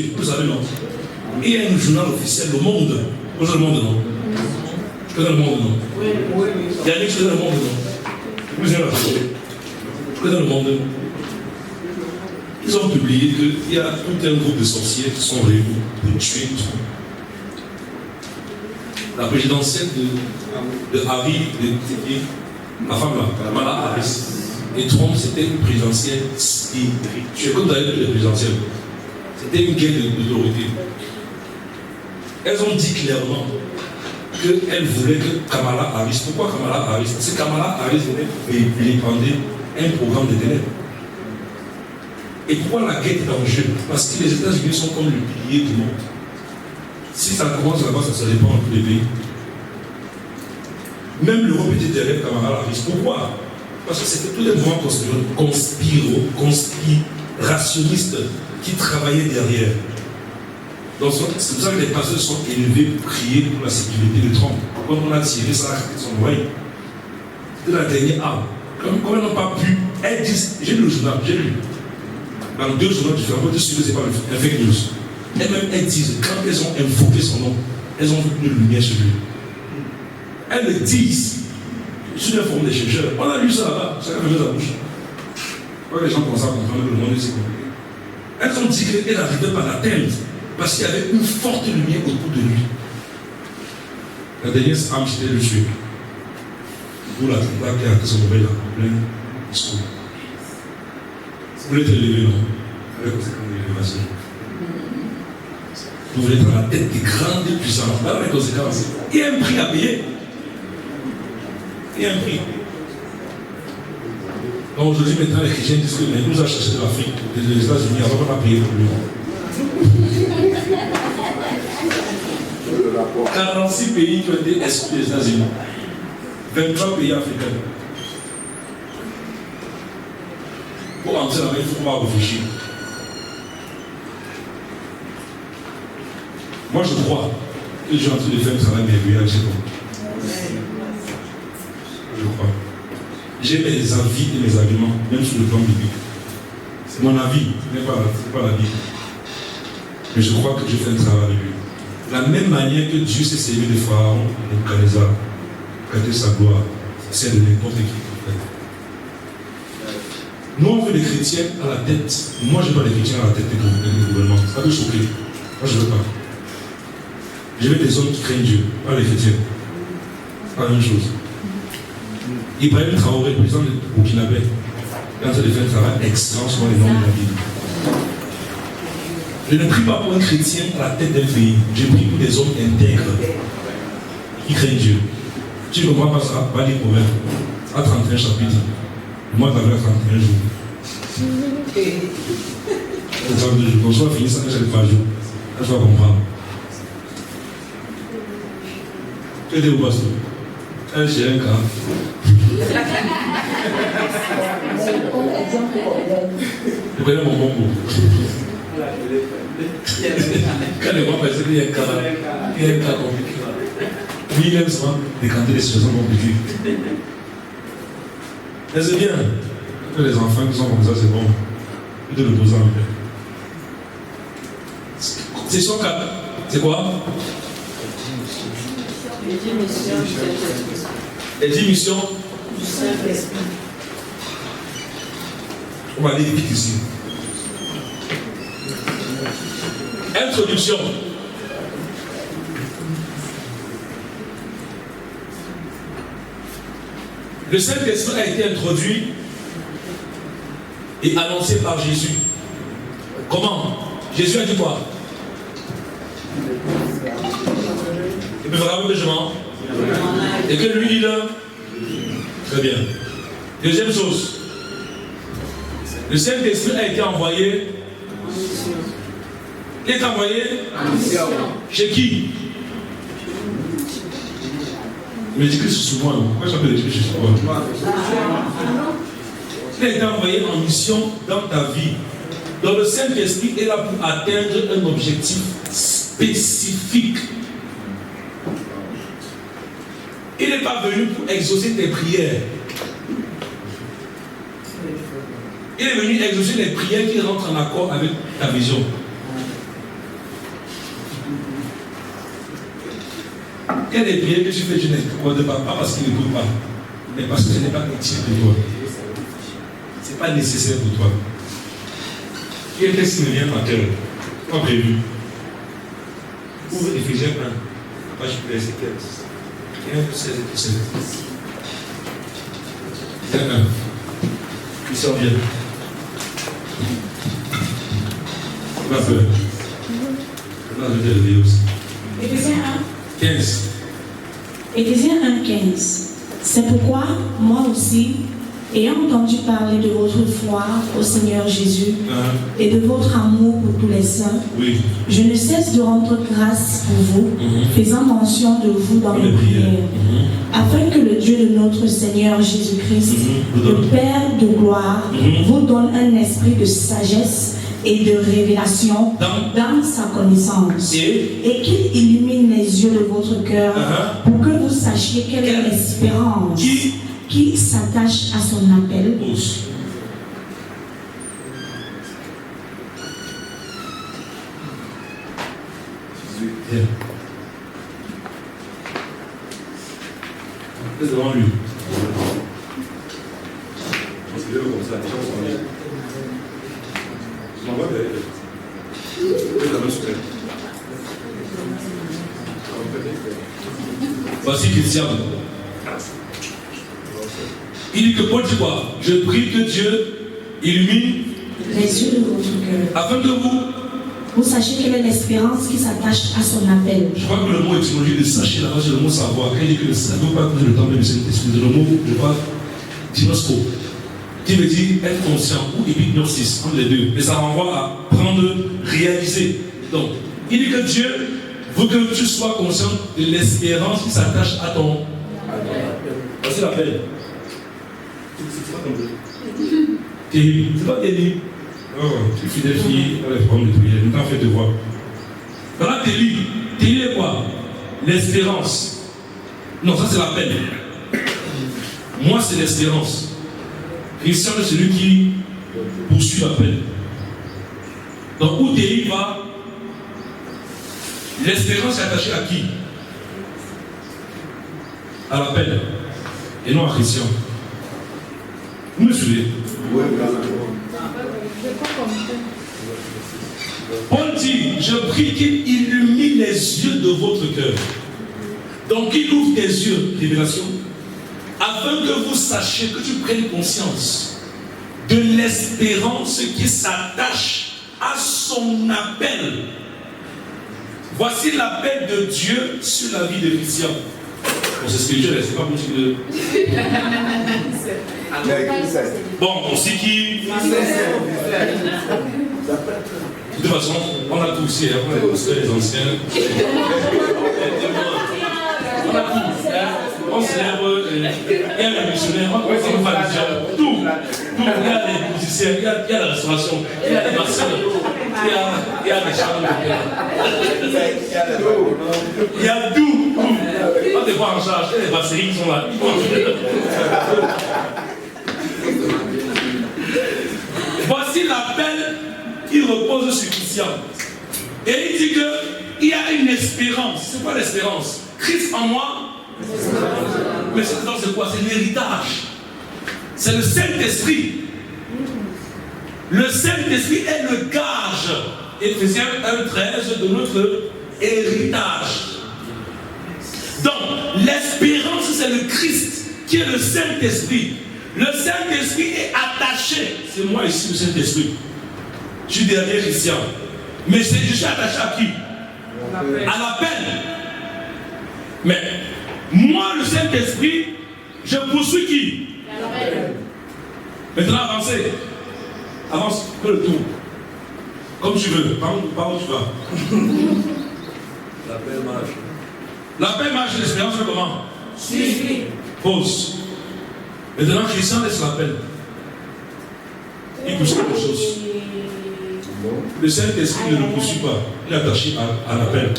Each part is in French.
tuer. Vous savez, non? Et il y a un journal officiel, Le Monde. Vous savez Le Monde, non? Je connais Le Monde, non? Il y a un qui connaît Le Monde, non? Vous avez la photo. Je connais Le Monde. Ils ont publié qu'il y a tout un groupe de sorciers qui sont réunis pour tuer tout. La présidentielle de Harry, la femme là, Kamala Harris. Et Trump, c'était une présidentielle spirituelle. Comme d'ailleurs les présidentielles. C'était une guerre d'autorité. Elles ont dit clairement qu'elles voulaient que Kamala Harris. Pourquoi Kamala Harris? Parce que Kamala Harris venait répandre un programme de ténèbres. Et pourquoi la guerre est en jeu? Parce que les États-Unis sont comme le pilier du monde. Si ça commence là-bas, ça se répand dans tous les pays. Même l'Europe était derrière Kamala Harris. Pourquoi? Parce que c'était tous les mouvements conspirationnistes qui travaillaient derrière. Donc c'est pour ça que les pasteurs sont élevés pour prier pour la sécurité de Trump. Quand on a tiré ça à son oreille, c'était la dernière arme. Comme elles n'ont pas pu, elles disent, j'ai lu le journal, j'ai lu. Dans 2 journaux différents, je suis sûr que ce n'est pas un fake news. Elles-mêmes, elles disent, quand elles ont invoqué son nom, elles ont vu une lumière sur lui. Elles le disent, sur la forme des chercheurs. On a lu ça là-bas, chacun fait sa bouche. Quand les gens commencent à comprendre que le monde est si compliqué. Elles ont dit qu'elle n'arrivait pas à l'atteindre, parce qu'il y avait une forte lumière autour de lui. La dernière âme, c'était le tuer. D'où l'attentat qui a été son réveil là, en plein discours. Vous voulez être élevé, non? Avec conséquences d'élévation. Vous voulez être à la tête des grandes et puissantes. Voilà les conséquences. Il y a un prix à payer. Il y a un prix. Donc aujourd'hui, maintenant, les chrétiens disent que nous avons cherché de l'Afrique, des États-Unis, avant qu'on a payé pour lui. 46 pays qui ont été exclus des États-Unis. 23 pays africains. Pour entrer là-bas, il faut pouvoir réfléchir. Moi, je crois que j'ai en train de faire un travail merveilleux avec ces gens. Je crois. J'ai mes avis et mes arguments, même sur le plan biblique. C'est mon avis, ce n'est pas la Bible. Mais je crois que je fais un travail avec lui. De la même manière que Dieu s'est servi de Pharaon, Nebuchadnezzar, prêter sa gloire, c'est de n'importe qui. Nous, on veut les chrétiens à la tête. Moi, je veux pas les chrétiens à la tête du gouvernement. Ça peut choquer. Moi, je ne veux pas. Je veux des hommes qui craignent Dieu, pas les chrétiens. Pas la même chose. Ibrahim Traoré, président du Burkinabé, quand il a fait un travail excellent sur les normes de la Bible. Je ne prie pas pour un chrétien à la tête d'un pays. Je prie pour des hommes intègres qui craignent Dieu. Tu ne comprends pas ça? Va lire Proverbes. À 31 chapitres. Moi, j'avais 31 jours. 32 jours. Donc, soit fini ça, j'ai 3 jours. Là, je vais comprendre. Tu es où, pasteur? J'ai un cas. Je connais mon bon goût. Quand les gens pensent qu'il y a un cas compliqué. Lui, il aime souvent décanter les situations compliquées. Mais c'est bien. Que les enfants qui sont comme ça, c'est bon. De le poser en paix. C'est son cas. C'est quoi? Les 10 missions du Saint-Esprit. On va aller vite ici. Introduction. Le Saint-Esprit a été introduit et annoncé par Jésus. Comment? Jésus a dit quoi? Il peut faire un jugement. Et que lui dit là? Très bien. Deuxième chose. Le Saint-Esprit a été envoyé. Il est envoyé chez qui? Il me dit que c'est sur moi. Pourquoi j'appelle les trucs sur moi? Il a été envoyé en mission dans ta vie. Donc le Saint-Esprit est là pour atteindre un objectif spécifique. Il n'est pas venu pour exaucer tes prières. Il est venu exaucer les prières qui rentrent en accord avec ta vision. Il y a des prières que tu fais, tu n'accordes pas parce qu'il n'écoute pas, mais parce que ce n'est pas utile pour toi. Ce n'est pas nécessaire pour toi. Il y a un texte qui me vient à cœur, pas prévu. Ouvre Éphésiens 1, page verset 15. 16 et 17. C'est 1. Il sort bien. Pas peur. Là, je vais lever aussi. Éphésiens 1. 15. Éphésiens 1, 15. C'est pourquoi, moi aussi, ayant entendu parler de votre foi au Seigneur Jésus et de votre amour pour tous les saints, oui, je ne cesse de rendre grâce pour vous, faisant mention de vous dans mes prières, afin que le Dieu de notre Seigneur Jésus-Christ, le Père de gloire, vous donne un esprit de sagesse et de révélation dans sa connaissance, et qu'il illumine les yeux de votre cœur pour que vous sachiez quelle est l'espérance qui s'attache à son appel. C'est devant lui. Voici Christian. Il dit que Paul dit quoi? Je prie que Dieu illumine les yeux de votre cœur, afin que vous sachiez quelle est l'espérance qui s'attache à son appel. Je crois que le mot étymologie de sacher, là, c'est le mot savoir. Quand il dit que ça ne veut pas que le temps de Saint-Esprit, le mot, je crois, dinosco, qui veut dire être conscient ou épignosis, entre les deux. Mais ça renvoie à prendre, réaliser. Donc, il dit que Dieu veut que tu sois conscient de l'espérance qui s'attache à ton appel. Voici l'appel. C'est pas comme ça. Terrible. C'est pas terrible. Oh, tu es fidèle fille, elle a des problèmes de prière, ne t'en fais te voir. Voilà Téli. Téli est quoi? L'espérance. Non, ça c'est l'appel. Moi c'est l'espérance. Christian est celui qui poursuit l'appel. Donc où Téli va, l'espérance est attachée à qui? À l'appel. Et non à Christian. Vous me suivez? Paul dit, je prie qu'il illumine les yeux de votre cœur. Donc il ouvre tes yeux, révélation, afin que vous sachiez, que tu prennes conscience de l'espérance qui s'attache à son appel. Voici l'appel de Dieu sur la vie de Christian. Bon, c'est spirituel, c'est pas possible de... Bon, on sait qui... De toute façon, on a tout aussi, hein, on a tous les anciens. On a tout, hein. On célèbre, il y a les missionnaires, on va dire tout. Il y a les musiciens, il y a la restauration, il y a les masseurs, il y a les chambres. Il y a tout. On te voit en charge, les brasseries qui sont là. Voici l'appel qui repose sur Christian. Et il dit qu'il y a une espérance. C'est quoi l'espérance? Christ en moi. Mais c'est quoi? C'est l'héritage. C'est le Saint-Esprit. Le Saint-Esprit est le gage, Éphésiens 1,13, de notre héritage. Donc, l'espérance, c'est le Christ, qui est le Saint-Esprit. Le Saint-Esprit est attaché. C'est moi ici, le Saint-Esprit. Je suis derrière Christian. Mais je suis attaché à qui? À l'appel. Mais moi, le Saint-Esprit, je poursuis qui? Maintenant, avancez. Avance, fais le tour. Comme tu veux. Par où tu vas? L'appel marche. L'appel marche, l'espérance fait comment? Suivi. Pause. Maintenant, Christian laisse l'appel. Il poursuit quelque chose. Le Saint-Esprit ne le poursuit pas. Il est attaché à l'appel.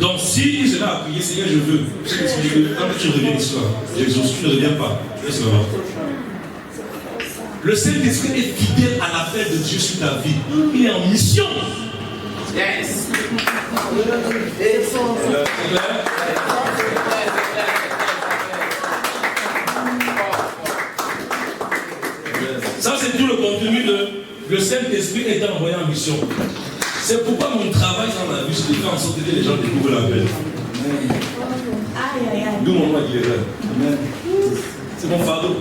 Donc, si il se met à prier, Seigneur, je veux. Quand tu reviens ici, Jésus, tu ne reviens pas. Laisse-le voir. Le Saint-Esprit est fidèle à l'appel de Dieu sur ta vie. Il est en mission. Yes. Ça, c'est tout le contenu de le Saint-Esprit étant envoyé en mission. C'est pourquoi mon travail dans la vie, c'est de faire en sorte que les gens découvrent la paix. D'où mon nom est guérir. C'est mon fardeau.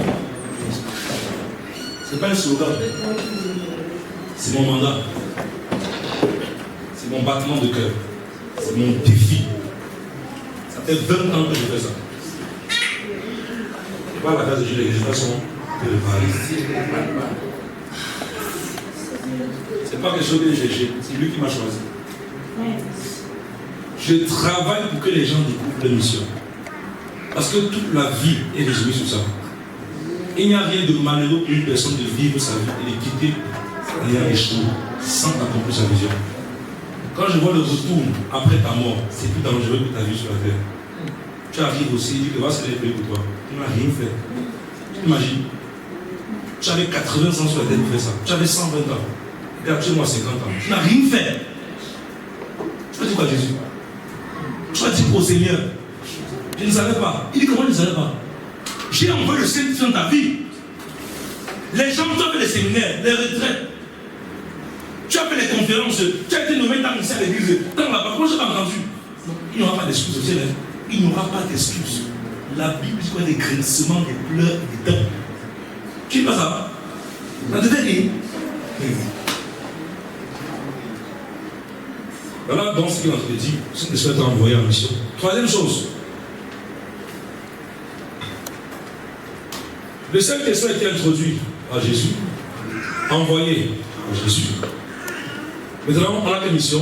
C'est pas un slogan. C'est mon mandat. C'est mon battement de cœur. C'est mon défi. Ça fait 20 ans que je fais ça. Je parle à la case de Jules, les façons de le parler. C'est pas quelque chose que j'ai cherché, c'est lui qui m'a choisi. Je travaille pour que les gens découvrent la mission. Parce que toute la vie est résumée sur ça. Il n'y a rien de malheureux pour une personne de vivre sa vie et de quitter en ayant échoué sans accomplir sa vision. Quand je vois le retour après ta mort, c'est plus dangereux que ta vie sur la terre. Tu arrives aussi et dis que voici ce que j'ai fait pour toi. Tu n'as rien fait. Tu imagines? Tu avais 80 ans sur la terre pour faire ça. Tu avais 120 ans. Tu as actuellement 50 ans. Tu n'as rien fait. Tu vas dire quoi à Jésus? Tu vas dire au Seigneur, je ne savais pas. Il dit comment je ne savais pas? J'ai envoyé le Saint-Esprit dans ta vie. Les gens qui ont fait les séminaires, les retraites. Tu as fait les conférences. Tu as été nommé dans à l'église. Dans la parole, je n'ai pas entendu. Il n'y aura pas d'excuses. Il n'y aura pas d'excuses. La Bible dit quoi? Des grincements, des pleurs, des dents. Tu ne sais pas ça? Ça devait dire. Voilà donc ce qu'il a dit. C'est que je envoyé en mission. Troisième chose. Le Saint-Esprit a été introduit à Jésus, envoyé à Jésus. Maintenant, on a quelle mission?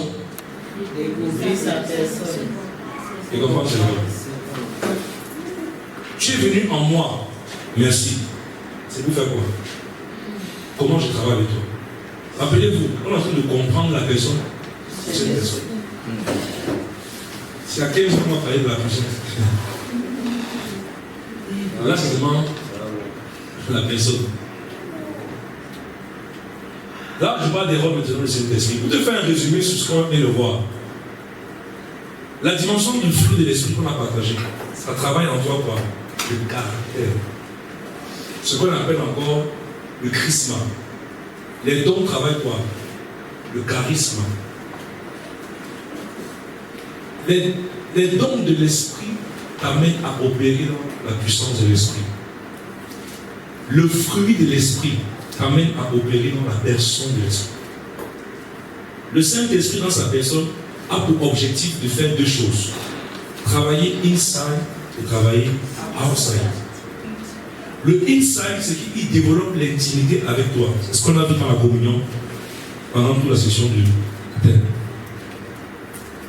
Découvrir sa personne. Et comprendre ses voies. Tu es venu en moi. Merci. C'est pour faire quoi? Comment je travaille avec toi? Rappelez-vous, on est en train de comprendre la personne. C'est une personne. C'est à 15 ans qu'on va parler de la puissance. Là, c'est vraiment la personne. Là, je parle des rôles maintenant de Saint-Esprit. Pour te faire un résumé sur ce qu'on vient de voir. La dimension du fruit de l'esprit qu'on a partagé, ça travaille en toi quoi? Le caractère. Ce qu'on appelle encore le charisme. Les dons travaillent quoi? Le charisme. Les dons de l'esprit t'amènent à opérer dans la puissance de l'esprit. Le fruit de l'esprit t'amène à opérer dans la personne de l'esprit. Le Saint-Esprit dans sa personne a pour objectif de faire deux choses. Travailler inside et travailler outside. Le inside, c'est qu'il développe l'intimité avec toi. C'est ce qu'on a vu dans la communion pendant toute la session du thème.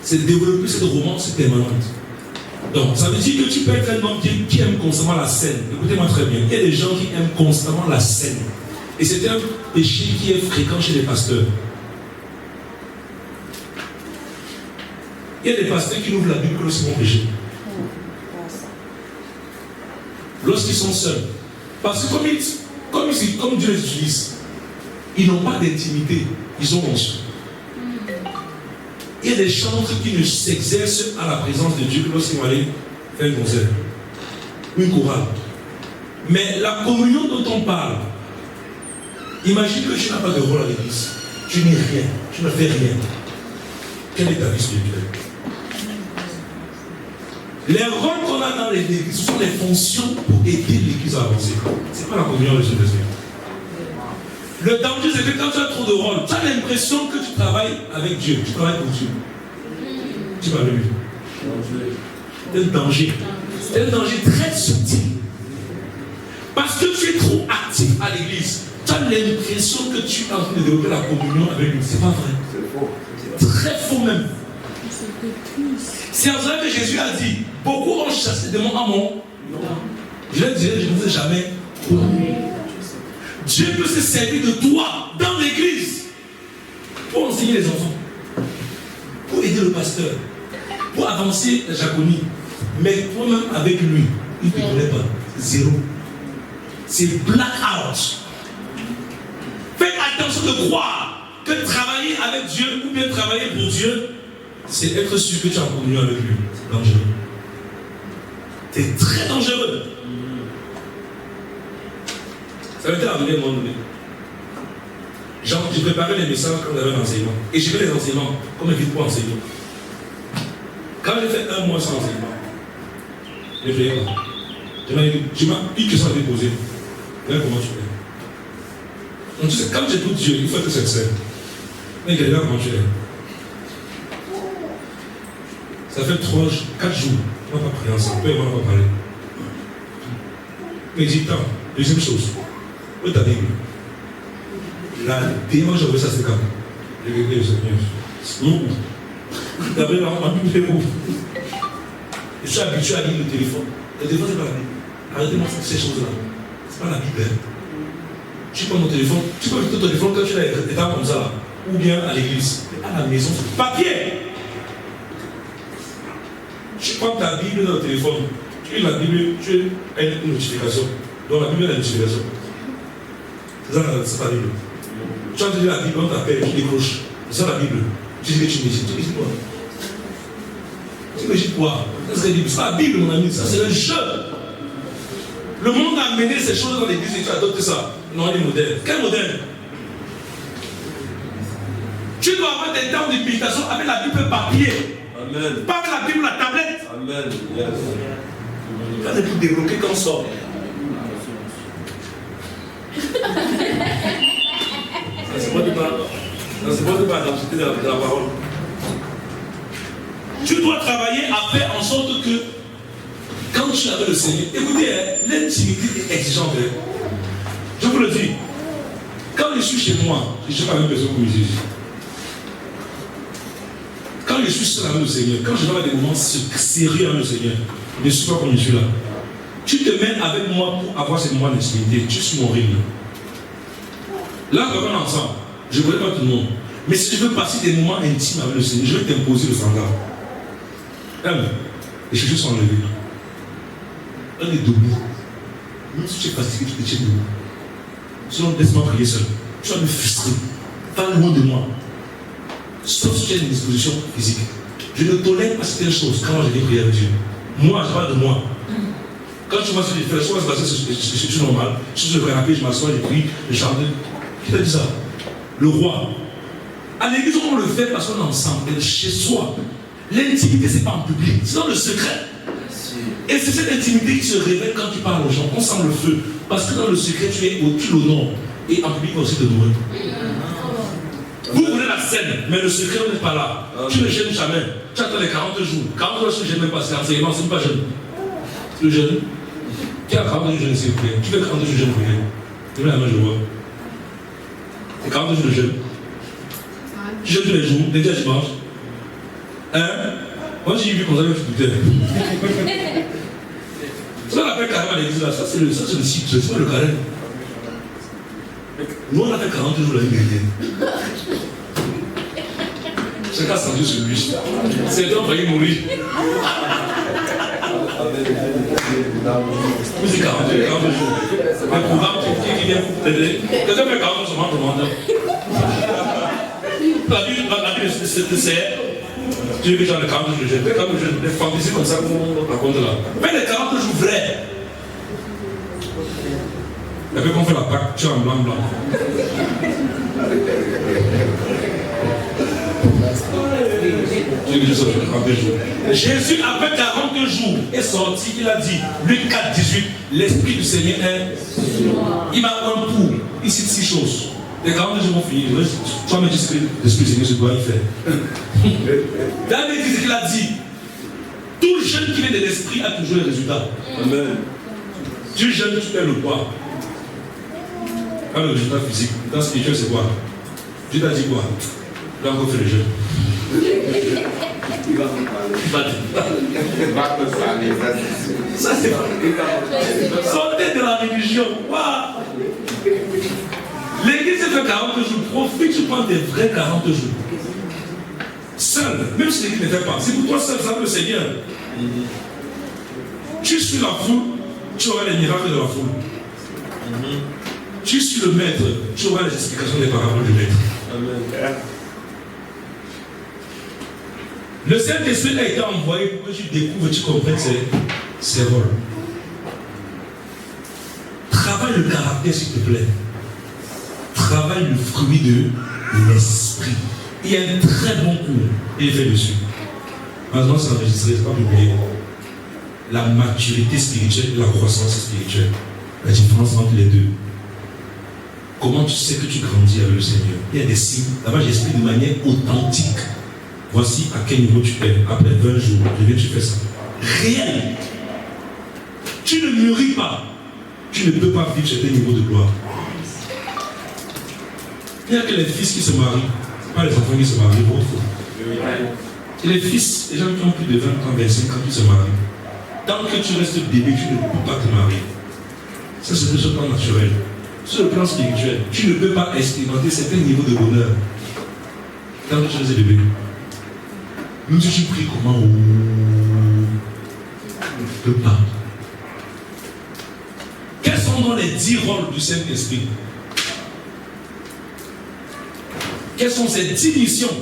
C'est développer cette romance permanente. Donc, ça veut dire que tu peux être un homme qui aime constamment la scène. Écoutez-moi très bien. Il y a des gens qui aiment constamment la scène. Et c'est un péché qui est fréquent chez les pasteurs. Il y a des pasteurs qui ouvrent la Bible lorsqu'ils vont pécher. Lorsqu'ils sont seuls. Parce que comme Dieu les utilise, ils n'ont pas d'intimité. Ils ont honte. Il y a des chantres qui ne s'exercent à la présence de Dieu que lorsqu'ils vont aller faire un concert. Une chorale. Mais la communion dont on parle, imagine que tu n'as pas de rôle à l'église. Tu n'es rien. Tu ne fais rien. Quelle est ta vie spirituelle? Les rôles qu'on a dans l'église sont les fonctions pour aider l'église à avancer. Ce n'est pas la communion de Jésus. Le danger, c'est que quand tu as trop de rôles, tu as l'impression que tu travailles avec Dieu. Tu travailles pour Dieu. Tu vas lui. C'est un danger. C'est un danger très subtil. Parce que tu es trop actif à l'église. Tu as l'impression que tu es en train de développer la communion avec lui. C'est pas vrai. C'est faux. Très faux même. C'est en ça que Jésus a dit, beaucoup ont chassé des démons à mon nom. Je leur dirai, je ne vous ai jamais connu. Dieu peut se servir de toi dans l'église pour enseigner les enfants, pour aider le pasteur, pour avancer la diaconie. Mais toi-même avec lui, il ne te connaît pas. Zéro. C'est black out. Faites attention de croire que travailler avec Dieu ou bien travailler pour Dieu, c'est être sûr que tu es en communion avec lui. C'est dangereux. C'est très dangereux. Ça m'était arrivé à un moment donné. Genre, je préparais les messages quand j'avais un enseignement. Et je fais les enseignements comme un vide pour enseigner. Quand j'ai fait un mois sans enseignement, je ne priais pas. Tu m'as une question à te poser. Comment tu fais? Donc, tu sais, quand j'écoute Dieu, il faut être sincère. Mais quelqu'un, comment tu es? Ça fait 4 jours, on n'a pas prié ensemble, on n'a pas parlé. Mais dis, tant, deuxième chose, où est ta Bible? La dernière fois, j'ai ça, c'est quand? J'ai regardé le Seigneur. D'abord, ma Bible est où? Je suis habitué à lire le téléphone. Le téléphone, c'est pas la Bible. Arrêtez-moi ces choses-là. C'est pas la Bible. Hein. Tu prends mon téléphone, tu peux mettre ton téléphone quand tu es à l'état comme ça, là, ou bien à l'église. À la maison, c'est papier. Tu prends ta Bible dans le téléphone, tu lis la Bible, tu as une notification. Donc la Bible a une notification. C'est ça, c'est la Bible. Tu as dit la Bible, on t'appelle, tu décroches. C'est ça la Bible. Tu dis que tu médites. Tu médites quoi? Tu médites quoi? C'est pas la Bible, mon ami, ça c'est un jeu. Le monde a amené ces choses dans l'église et tu adoptes ça. Non, il est moderne. Quel moderne? Tu dois avoir des temps de méditation avec la Bible papier. Amen. Pas avec la Bible, la tablette. Amen. Yes. Quand c'est pour débloquer quand on sort. Ça c'est pas la densité de la parole. Tu dois travailler à faire en sorte que quand tu es avec le Seigneur, écoutez, l'intimité est exigeante. Je vous le dis. Quand je suis chez moi, je n'ai pas la même personne que vous dites. Quand je suis seul avec le Seigneur, quand je vais avoir des moments sérieux avec le Seigneur, je ne suis pas comme je suis là. Tu te mets avec moi pour avoir ces moments d'intimité. Tu suis mon rythme. Là, quand on est ensemble, je ne connais pas tout le monde. Mais si je veux passer des moments intimes avec le Seigneur, je vais t'imposer le standard. Les cheveux sont enlevés. On est debout. Même si tu es fatigué, tu te tiens debout. Sinon, laisse-moi prier seul. Tu vas me frustrer. Pas loin de moi. Sauf si tu as une disposition physique. Je ne tolère pas certaines choses quand je vais prier avec Dieu. Moi, je parle de moi. Quand tu vois ce que je fais, soit je suis normal. Si je vais rappeler, je m'assois, je prie, je chante. Qui t'a dit ça? Le roi. À l'église, on le fait parce qu'on est ensemble. Mais chez soi, l'intimité, ce n'est pas en public, c'est dans le secret. Et c'est cette intimité qui se révèle quand tu parles aux gens. On sent le feu. Parce que dans le secret, tu l'honores. Et en public, aussi te nourrir. Vous voulez la scène, mais le secret n'est pas là. Tu ne gênes jamais. Tu attends les 40 jours. 40 jours, je ne gêne même pas. C'est enseignement, c'est pas jeune. Le jeune. Qui a 40 jours, je ne sais plus. Qui fait 40 jours, je ne sais plus. Levez la main, je vois. Et 40 jours de jeûne. Tu jeûnes tous les jours, les dimanches, tu manges. Hein? Moi, j'ai vu comme ça, je doutais. Ça, on appelle carême à l'église là. Ça, c'est le cycle, c'est pas le carême. Nous, on a fait 40 jours la vie chrétienne. Chacun a senti sur lui. C'est donc failli mourir. Vous c'est 40 jours. Un programme qui vient pour t'aider. Quelqu'un fait 40 jours seulement pour demander. La Bible, c'est. Tu veux que j'en ai 40 jours de jeûne. Fais 40 jours de fantaisie comme ça qu'on raconte là. Fais les 40 jours vrais. Et puis qu'on fait la Pâque, tu es en blanc. Jésus, après 40 jours, est sorti, il a dit, Luc 4, 18, l'Esprit du Seigneur est. Il m'a un pour. Il cite 6 choses. Les 40 jours vont finir. Toi, mais tu sais que l'Esprit du Seigneur, c'est quoi il fait. David dit ce qu'il a dit. Tout jeune qui vient de l'Esprit a toujours les résultats. Amen. Tu jeûnes, tu perds le poids. Quand le résultat physique, dans ce spirituel, c'est quoi? Dieu t'a dit quoi? Tu as encore fait le jeûne. Il va te parler. Ça, c'est pas. Sortez de la religion. L'église fait 40 jours. Profite, tu prends des vrais 40 jours. Seul, même si l'église ne fait pas. C'est pour toi seul, ça le Seigneur. Tu suis la foule, tu auras les miracles de la foule. Tu suis le maître, tu auras les explications des paraboles du maître. Amen. Le Saint-Esprit a été envoyé pour que tu découvres, tu comprennes ses rôles. Travaille le caractère, s'il te plaît. Travaille le fruit de l'esprit. Il y a un très bon cours. Il est fait dessus. Maintenant, c'est enregistré, c'est pas publié. La maturité spirituelle et la croissance spirituelle. La différence entre les deux. Comment tu sais que tu grandis avec le Seigneur? Il y a des signes. D'abord, j'explique de manière authentique. Voici à quel niveau tu es. Après 20 jours, je viens, tu fais ça. Réel. Tu ne mûris pas. Tu ne peux pas vivre chez tes niveaux de gloire. Il n'y a que les fils qui se marient. Ce n'est pas les enfants qui se marient. Et les fils, les gens qui ont plus de 20 ans, 25 ans, qui se marient. Tant que tu restes bébé, tu ne peux pas te marier. Ça, c'est sur le plan naturel. Sur le plan spirituel, tu ne peux pas expérimenter certains niveaux de bonheur tant que tu restes bébé. Même si tu pries comment, tu ne peux pas. Quels sont donc les 10 rôles du Saint-Esprit? Quelles sont ces 10 missions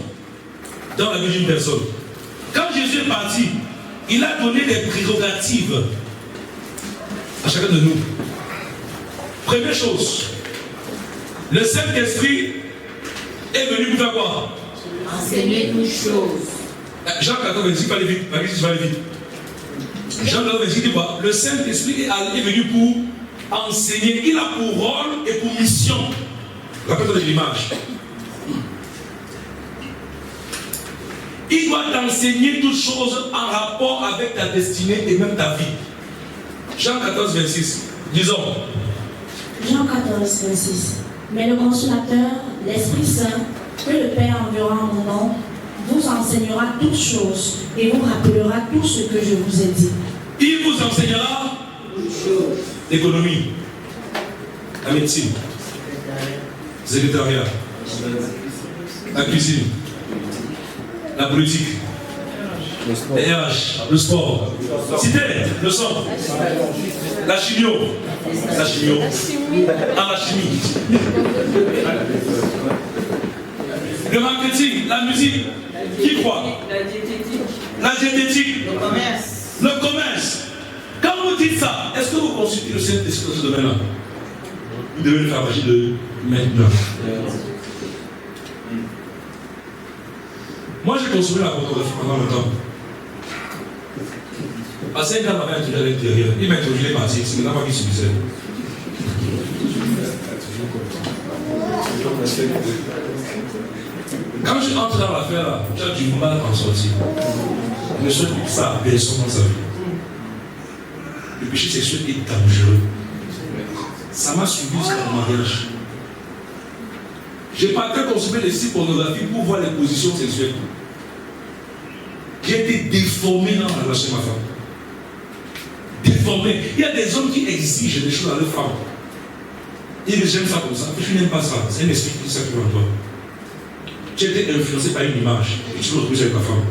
dans la vie d'une personne? Quand Jésus est parti, il a donné des prérogatives à chacun de nous. Première chose, le Saint-Esprit est venu pour faire quoi? Enseigner toutes choses. Jean 14, 26, pas aller vite. Jean 14, 26 dit quoi? Le Saint-Esprit est venu pour enseigner. Il a pour rôle et pour mission. Rappelle-toi de l'image. Il doit t'enseigner toutes choses en rapport avec ta destinée et même ta vie. Jean 14, 26. Disons. Jean 14, 26. Mais le consolateur, l'Esprit Saint, que le Père enverra en mon nom, vous enseignera toutes choses et vous rappellera tout ce que je vous ai dit. Il vous enseignera l'économie, la médecine, le secrétariat, la cuisine, la politique, les RH, le sport, cité, le sang, la chimio, la chimie, le marketing, la musique, qui croit? La diététique, le commerce. Quand vous dites ça, est-ce que vous consultez le Saint-Esprit dans ce domaine-là? Vous devez le faire à partir de maintenant. Moi, j'ai consommé la photographie pendant longtemps. À 5 ans, m'avait introduit à l'intérieur. Il m'a introduit les parties, c'est maintenant moi qui subissais. Quand je entre dans l'affaire là, j'ai du mal à en sortir. Je ne souhaite ça à personne dans sa vie. Le péché sexuel est dangereux. Ça m'a suivi jusqu'à mon mariage. J'ai pas qu'à consommer les sites pornographiques pour voir les positions sexuelles. J'ai été déformé dans la relation de ma femme. Déformé. Il y a des hommes qui exigent des choses à leur femme. Ils disent j'aime ça comme ça. Je n'aime pas ça. C'est un esprit qui s'active en toi. Tu as été influencé par une image et tu te retrouves avec ta femme.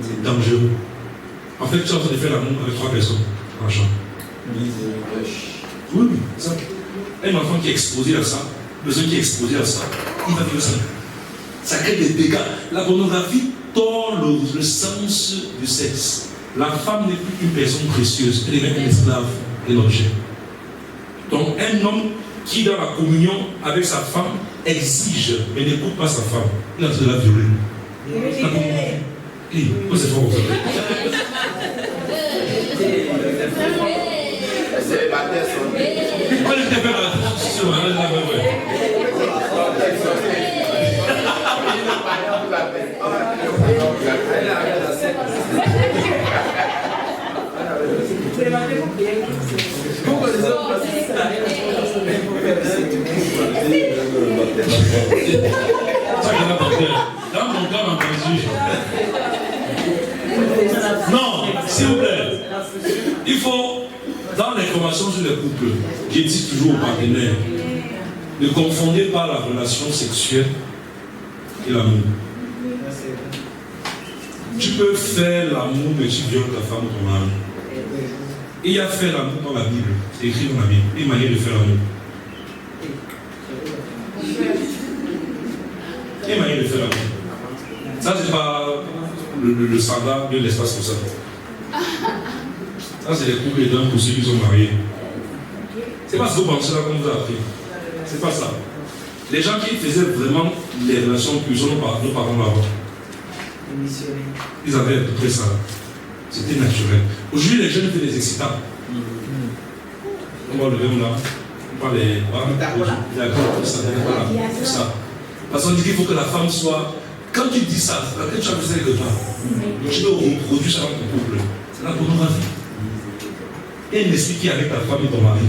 C'est dangereux. En fait, tu es en train de faire l'amour avec 3 personnes dans la chambre. Oui, ça. Un enfant qui est exposé à ça, besoin qui est exposé à ça, il va vivre ça. Ça crée des dégâts. La pornographie tord le sens du sexe. La femme n'est plus une personne précieuse, elle est même un esclave, un objet. Donc un homme qui dans la communion avec sa femme exige, mais n'écoute pas sa femme, il a de la violer. Pourquoi c'est fort? C'est les baptêmes. Pourquoi il était fait dans la constitution? Dans mon cas, non, s'il vous plaît, il faut, dans les formations sur les couples, j'ai dit toujours aux partenaires, ne confondez pas la relation sexuelle et l'amour. Tu peux faire l'amour, mais tu violes ta femme ou ton mari. Il y a fait l'amour dans la Bible, c'est écrit dans la Bible, une manière de faire l'amour. Quelle manière de faire la vie? Ça, c'est pas le standard de l'espace pour ça. Ça, c'est les couples d'un pour ceux qui sont mariés. C'est pas ce que vous pensez là qu'on vous a appris. C'est pas ça. Les gens qui faisaient vraiment les relations que nos parents avant, ils avaient à peu près ça. C'était naturel. Aujourd'hui, les jeunes font des excitants. On va lever là. On va les. D'accord, ça. Parce qu'on dit qu'il faut que la femme soit. Quand tu dis ça, quand tu as besoin quelque part, tu dois reproduire ça dans ton couple. C'est la pornographie. Et un esprit qui est avec ta femme et ton mari.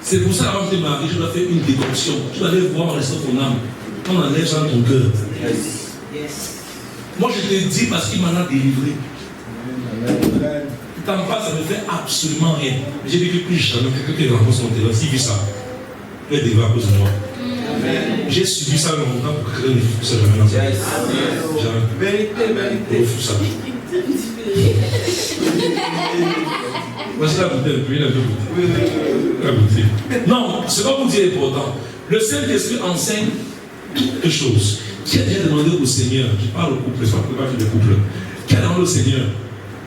C'est pour ça, avant de te marier, tu dois faire une déconction. Tu dois aller voir en restant ton âme. On enlève ça dans ton cœur. Moi, je te dis parce qu'il m'en a délivré. T'en pas, ça ne fait absolument rien. J'ai dit que plus jamais quelqu'un qui rencontre son terrain, s'il vit ça, il est délivré à cause de moi. J'ai subi ça longtemps pour que quelqu'un ne vive plus ça jamais dans sa vie. Jamais. Je refuse ça. Voici la bouteille, puis la bouteille. Non, ce qu'on vous dit est important. Le Saint-Esprit enseigne toutes choses. Qui a déjà demandé au Seigneur, je parle au couple, je ne parle pas de couple, qui a demandé au Seigneur,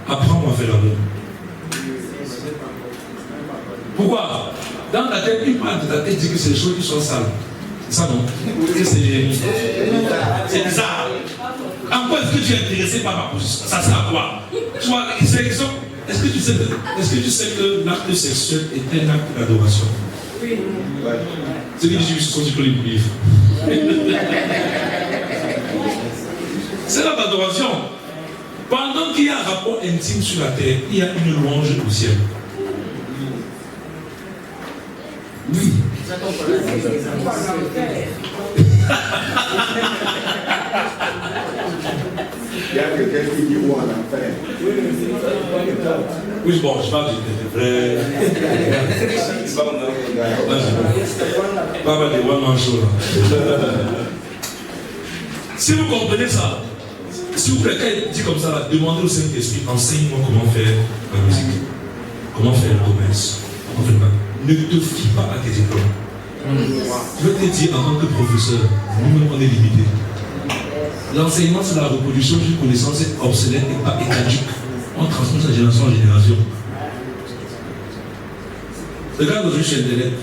apprends-moi à faire l'amour. Pourquoi? Dans ta tête, une part de ta tête dit que c'est des choses qui sont sales. C'est ça non? C'est bizarre. En quoi est-ce que tu es intéressé par ma position? Ça sert à quoi? Tu vois, c'est question. Est-ce que tu sais que l'acte sexuel est un acte d'adoration? Oui. C'est ce que Jésus sont diplômés pour livre. C'est l'acte d'adoration. Pendant qu'il y a un rapport intime sur la terre, il y a une louange au ciel. Oui. Il y a quelqu'un qui dit où en enfer. Oui, bon, je parle de vrai. Pas mal de one-man show là. Si vous comprenez ça, si vous plaît, quand il dit comme ça, là, demandez au Saint-Esprit, enseigne-moi comment faire la musique, comment faire le commerce. Ne te fie pas à tes diplômes. Je vais te dire en tant que professeur, nous-mêmes on est limité. L'enseignement sur la reproduction d'une connaissance est obsolète et pas étatique. On transmet ça de génération en génération. Regarde aujourd'hui sur Internet,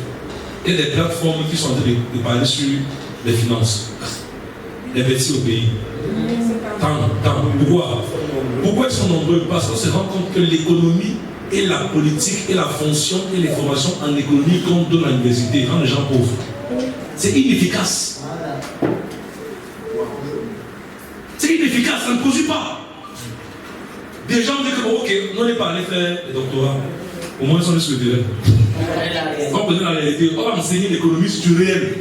il y a des plateformes qui sont en train de parler sur les finances. Investir au pays. Pourquoi ils sont nombreux? Parce qu'on se rend compte que l'économie et la politique et la fonction et les formations en économie qu'on donne à l'université rendent les gens pauvres. C'est inefficace. C'est inefficace, ça ne produit pas. Des gens disent que, ok, on n'est pas allé faire des doctorats. Au moins, ils sont sur le terrain. On connaît la réalité. On va enseigner l'économie structurelle.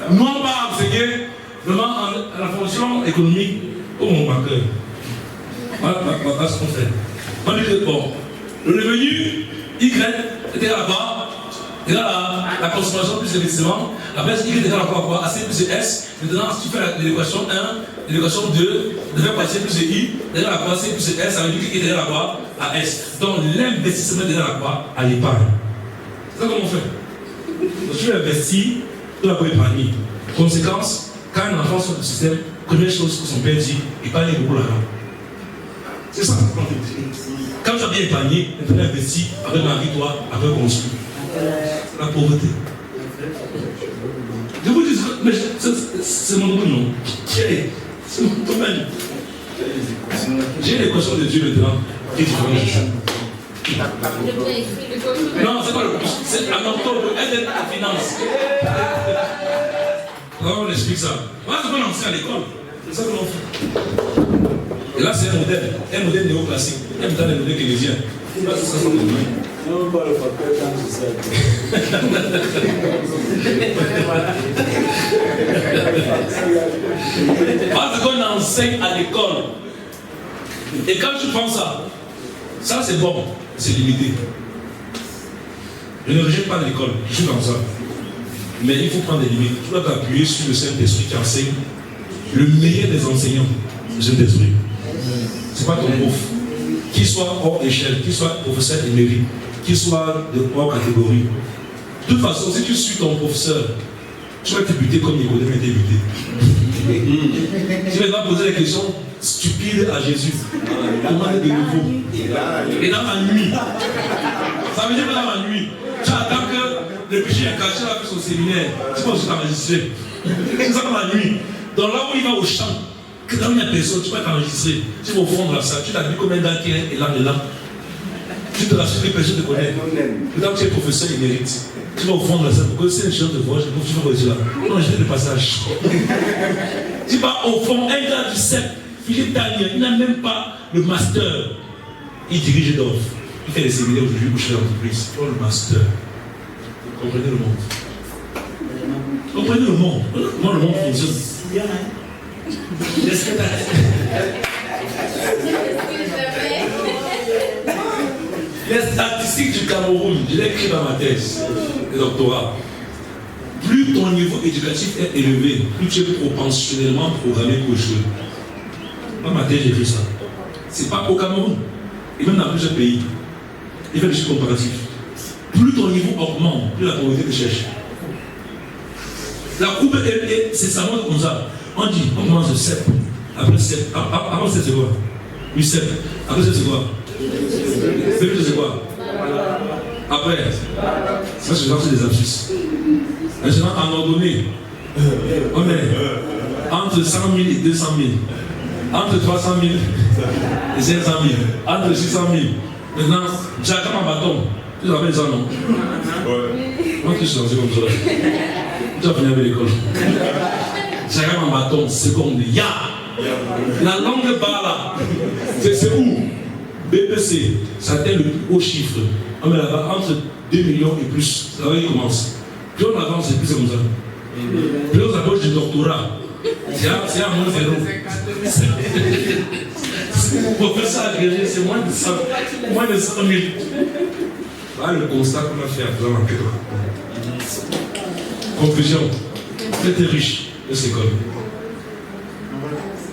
Nous, on va enseigner vraiment la fonction économique au mon banqueur. Voilà ce qu'on fait. On dit que, bon, le revenu Y était là-bas, et là, la consommation plus l'investissement. Après, Y était là-bas quoi? AC plus S. Maintenant, si tu fais l'équation 1, l'équation 2, de faire passer plus I, derrière la quoi, C plus S, ça veut dire qu'il est derrière la quoi, à S. Donc, l'investissement est derrière la quoi, à l'épargne. C'est ça comment on fait. Donc, tu investis, tu dois épargner. Conséquence, quand un enfant sort du système, première chose que son père dit, épargne beaucoup l'argent. C'est ça. Quand tu as bien épargné, tu as investi, après marie-toi, après construit. C'est la pauvreté. Je vous dis, mais c'est mon domaine, non? C'est mon domaine. J'ai l'équation de Dieu maintenant. Qui est différente de ça. Non, c'est pas le plus. C'est en octobre, elle est à la finance. Alors on explique ça. Voilà ce qu'on enseigne à l'école. C'est ça que l'on fait. Et là, c'est un modèle néoclassique. Un modèle keynésien. C'est ça son domaine. Non, pas le facteur quand je sais. Parce qu'on enseigne à l'école. Et quand tu prends ça, ça c'est bon, c'est limité. Je ne rejette pas l'école, je suis comme ça. Mais il faut prendre des limites. Tu dois t'appuyer sur le Saint-Esprit qui enseigne le meilleur des enseignants, le Saint-Esprit. Ce n'est pas ton prof. Qu'il soit hors échelle, qu'il soit professeur émérite, qu'il soit de hors catégorie. De toute façon, si tu suis ton professeur, Tu vas te buter comme Nicodème était buté. Tu vas poser la question stupide à Jésus. Comment est de nouveau? Et dans la nuit. Ça veut dire que dans la nuit, tu attends que le péché est caché, là, fait son séminaire. Tu vas aussi t'enregistrer. C'est ça dans la nuit. Donc là où il va au champ, que là où il n'y a personne, tu vas t'enregistrer. Tu vas au fond de la salle. Tu t'as vu combien d'ans qu'il est là et là. Tu te rassures que les personnes te connaissent. Maintenant tu es professeur émérite. Tu vas au fond de la salle. Pour que c'est un chien de voix, tu vas voir là. Non, je fais le passage. Tu vas au fond, un gars du CEP, Philippe Daniel, il n'a même pas le master. Il dirige d'offre. Il fait des séminaires aujourd'hui pour chez l'entreprise. Oh, le master. Vous comprenez le monde. Vous comprenez le monde. Comment le monde fonctionne. Les statistiques du Cameroun, je l'ai écrit dans ma thèse de doctorat. Plus ton niveau éducatif est élevé, plus tu es proportionnellement programmé pour jouer. Dans ma thèse, j'ai écrit ça. C'est pas au Cameroun, et même dans plusieurs pays. Il fait des chiffres comparatifs. Plus ton niveau augmente, plus la pauvreté te cherche. La courbe, c'est ça, comme ça. On dit, on commence de 7. Après 7. Avant 7, c'est quoi? 8, 7. Après 7, c'est quoi? 2, c'est quoi? Après, ça, c'est des abscisses. Maintenant, en ordonnée, on est entre 100 000 et 200 000. Entre 300 000 et 500 000. Entre 600 000. Maintenant, chacun en bâton. Tu te rappelles ça, non? Moi, tu suis lancé comme ça. Tu vas venir avec l'école. Chacun en bâton, seconde. Ya! La langue bas là. C'est où? BPC, ça atteint le plus haut chiffre. On met là-bas entre 2 millions et plus. C'est là où il commence. Plus on avance, c'est plus comme ça. Plus on approche du doctorat. C'est à moins zéro. Professeur agrégé, c'est moins de 100 000. Voilà le constat qu'on a fait après l'enquête. Conclusion. Vous êtes riche. Laisse l'école.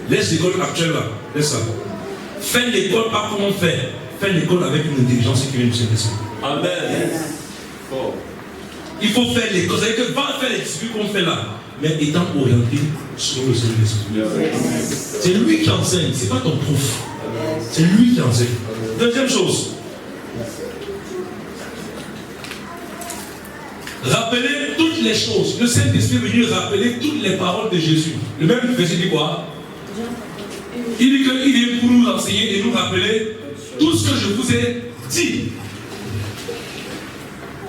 Laisse l'école actuelle là. Laisse ça. Fais l'école pas comme on fait. Fais l'école avec une intelligence qui vient du Saint-Esprit. Amen. Il faut faire l'école. C'est-à-dire que va faire les disciplines qu'on fait là, mais étant orienté sur le Saint-Esprit. C'est lui qui enseigne, c'est pas ton prof. C'est lui qui enseigne. Deuxième chose. Rappelez toutes les choses. Le Saint-Esprit est venu rappeler toutes les paroles de Jésus. Le même verset dit quoi? Il dit qu'il est pour nous enseigner et nous rappeler tout ce que je vous ai dit.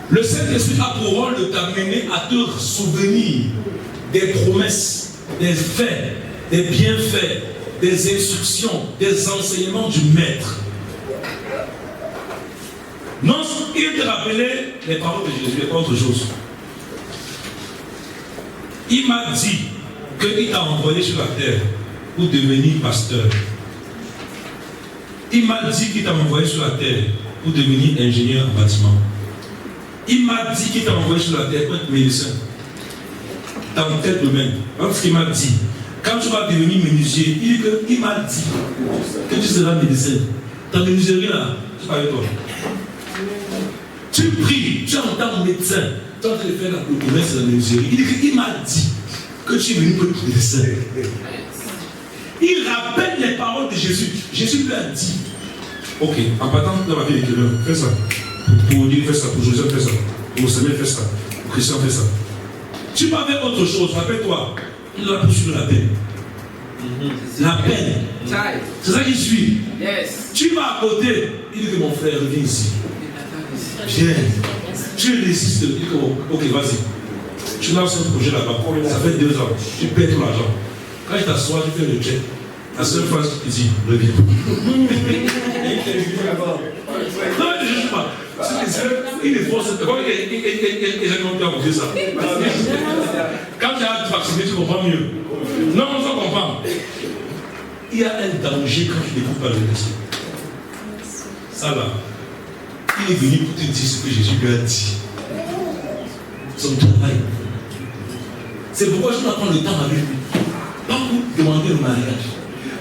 Le Saint-Esprit a pour rôle de t'amener à te souvenir des promesses, des faits, des bienfaits, des instructions, des enseignements du Maître. Non, il te rappelait les paroles de Jésus, et pas autre chose. Il m'a dit qu'il t'a envoyé sur la terre pour devenir pasteur. Il m'a dit qu'il t'a envoyé sur la terre pour devenir ingénieur en bâtiment. Il m'a dit qu'il t'a envoyé sur la terre pour être médecin. Dans tel domaine. Parce qu'il m'a dit, quand tu vas devenir menuisier, il m'a dit que tu seras médecin. Ta menuiserie là, c'est pas avec toi. Tu pries, tu entends médecin. Tu es en train de faire le commerce de la menuiserie. Il m'a dit que tu es venu pour être médecin. Il rappelle les paroles de Jésus. Jésus lui a dit, ok, en partant dans ma vie avec quelqu'un, fais ça. Pour Dieu, fais ça. Pour Joseph, fais ça. Pour Samuel, fais ça. Pour Christian, fais ça. Tu vas faire autre chose, rappelle-toi. Il a poursuivi la peine. La peine. C'est ça qui suit. Yes. Tu vas à côté. Il dit que mon frère, viens ici. Viens. Tu résistes. Il dit que, ok, vas-y. Tu lances un projet là-bas. Ça fait 2 ans. Tu perds tout l'argent. Quand je t'assois, tu fais le check. La seule phrase qui dit, reviens. Non, je ne juge pas. Il est fort. Et j'ai compris à vous ça. Quand tu as vacciné, tu comprends mieux. Non, on s'en comprend. Il y a un danger quand tu n'écoutes pas le message. Ça là, il est venu pour te dire ce que Jésus lui a dit. Son travail. C'est pourquoi je dois prendre le temps avec lui. Pas pour demander le mariage.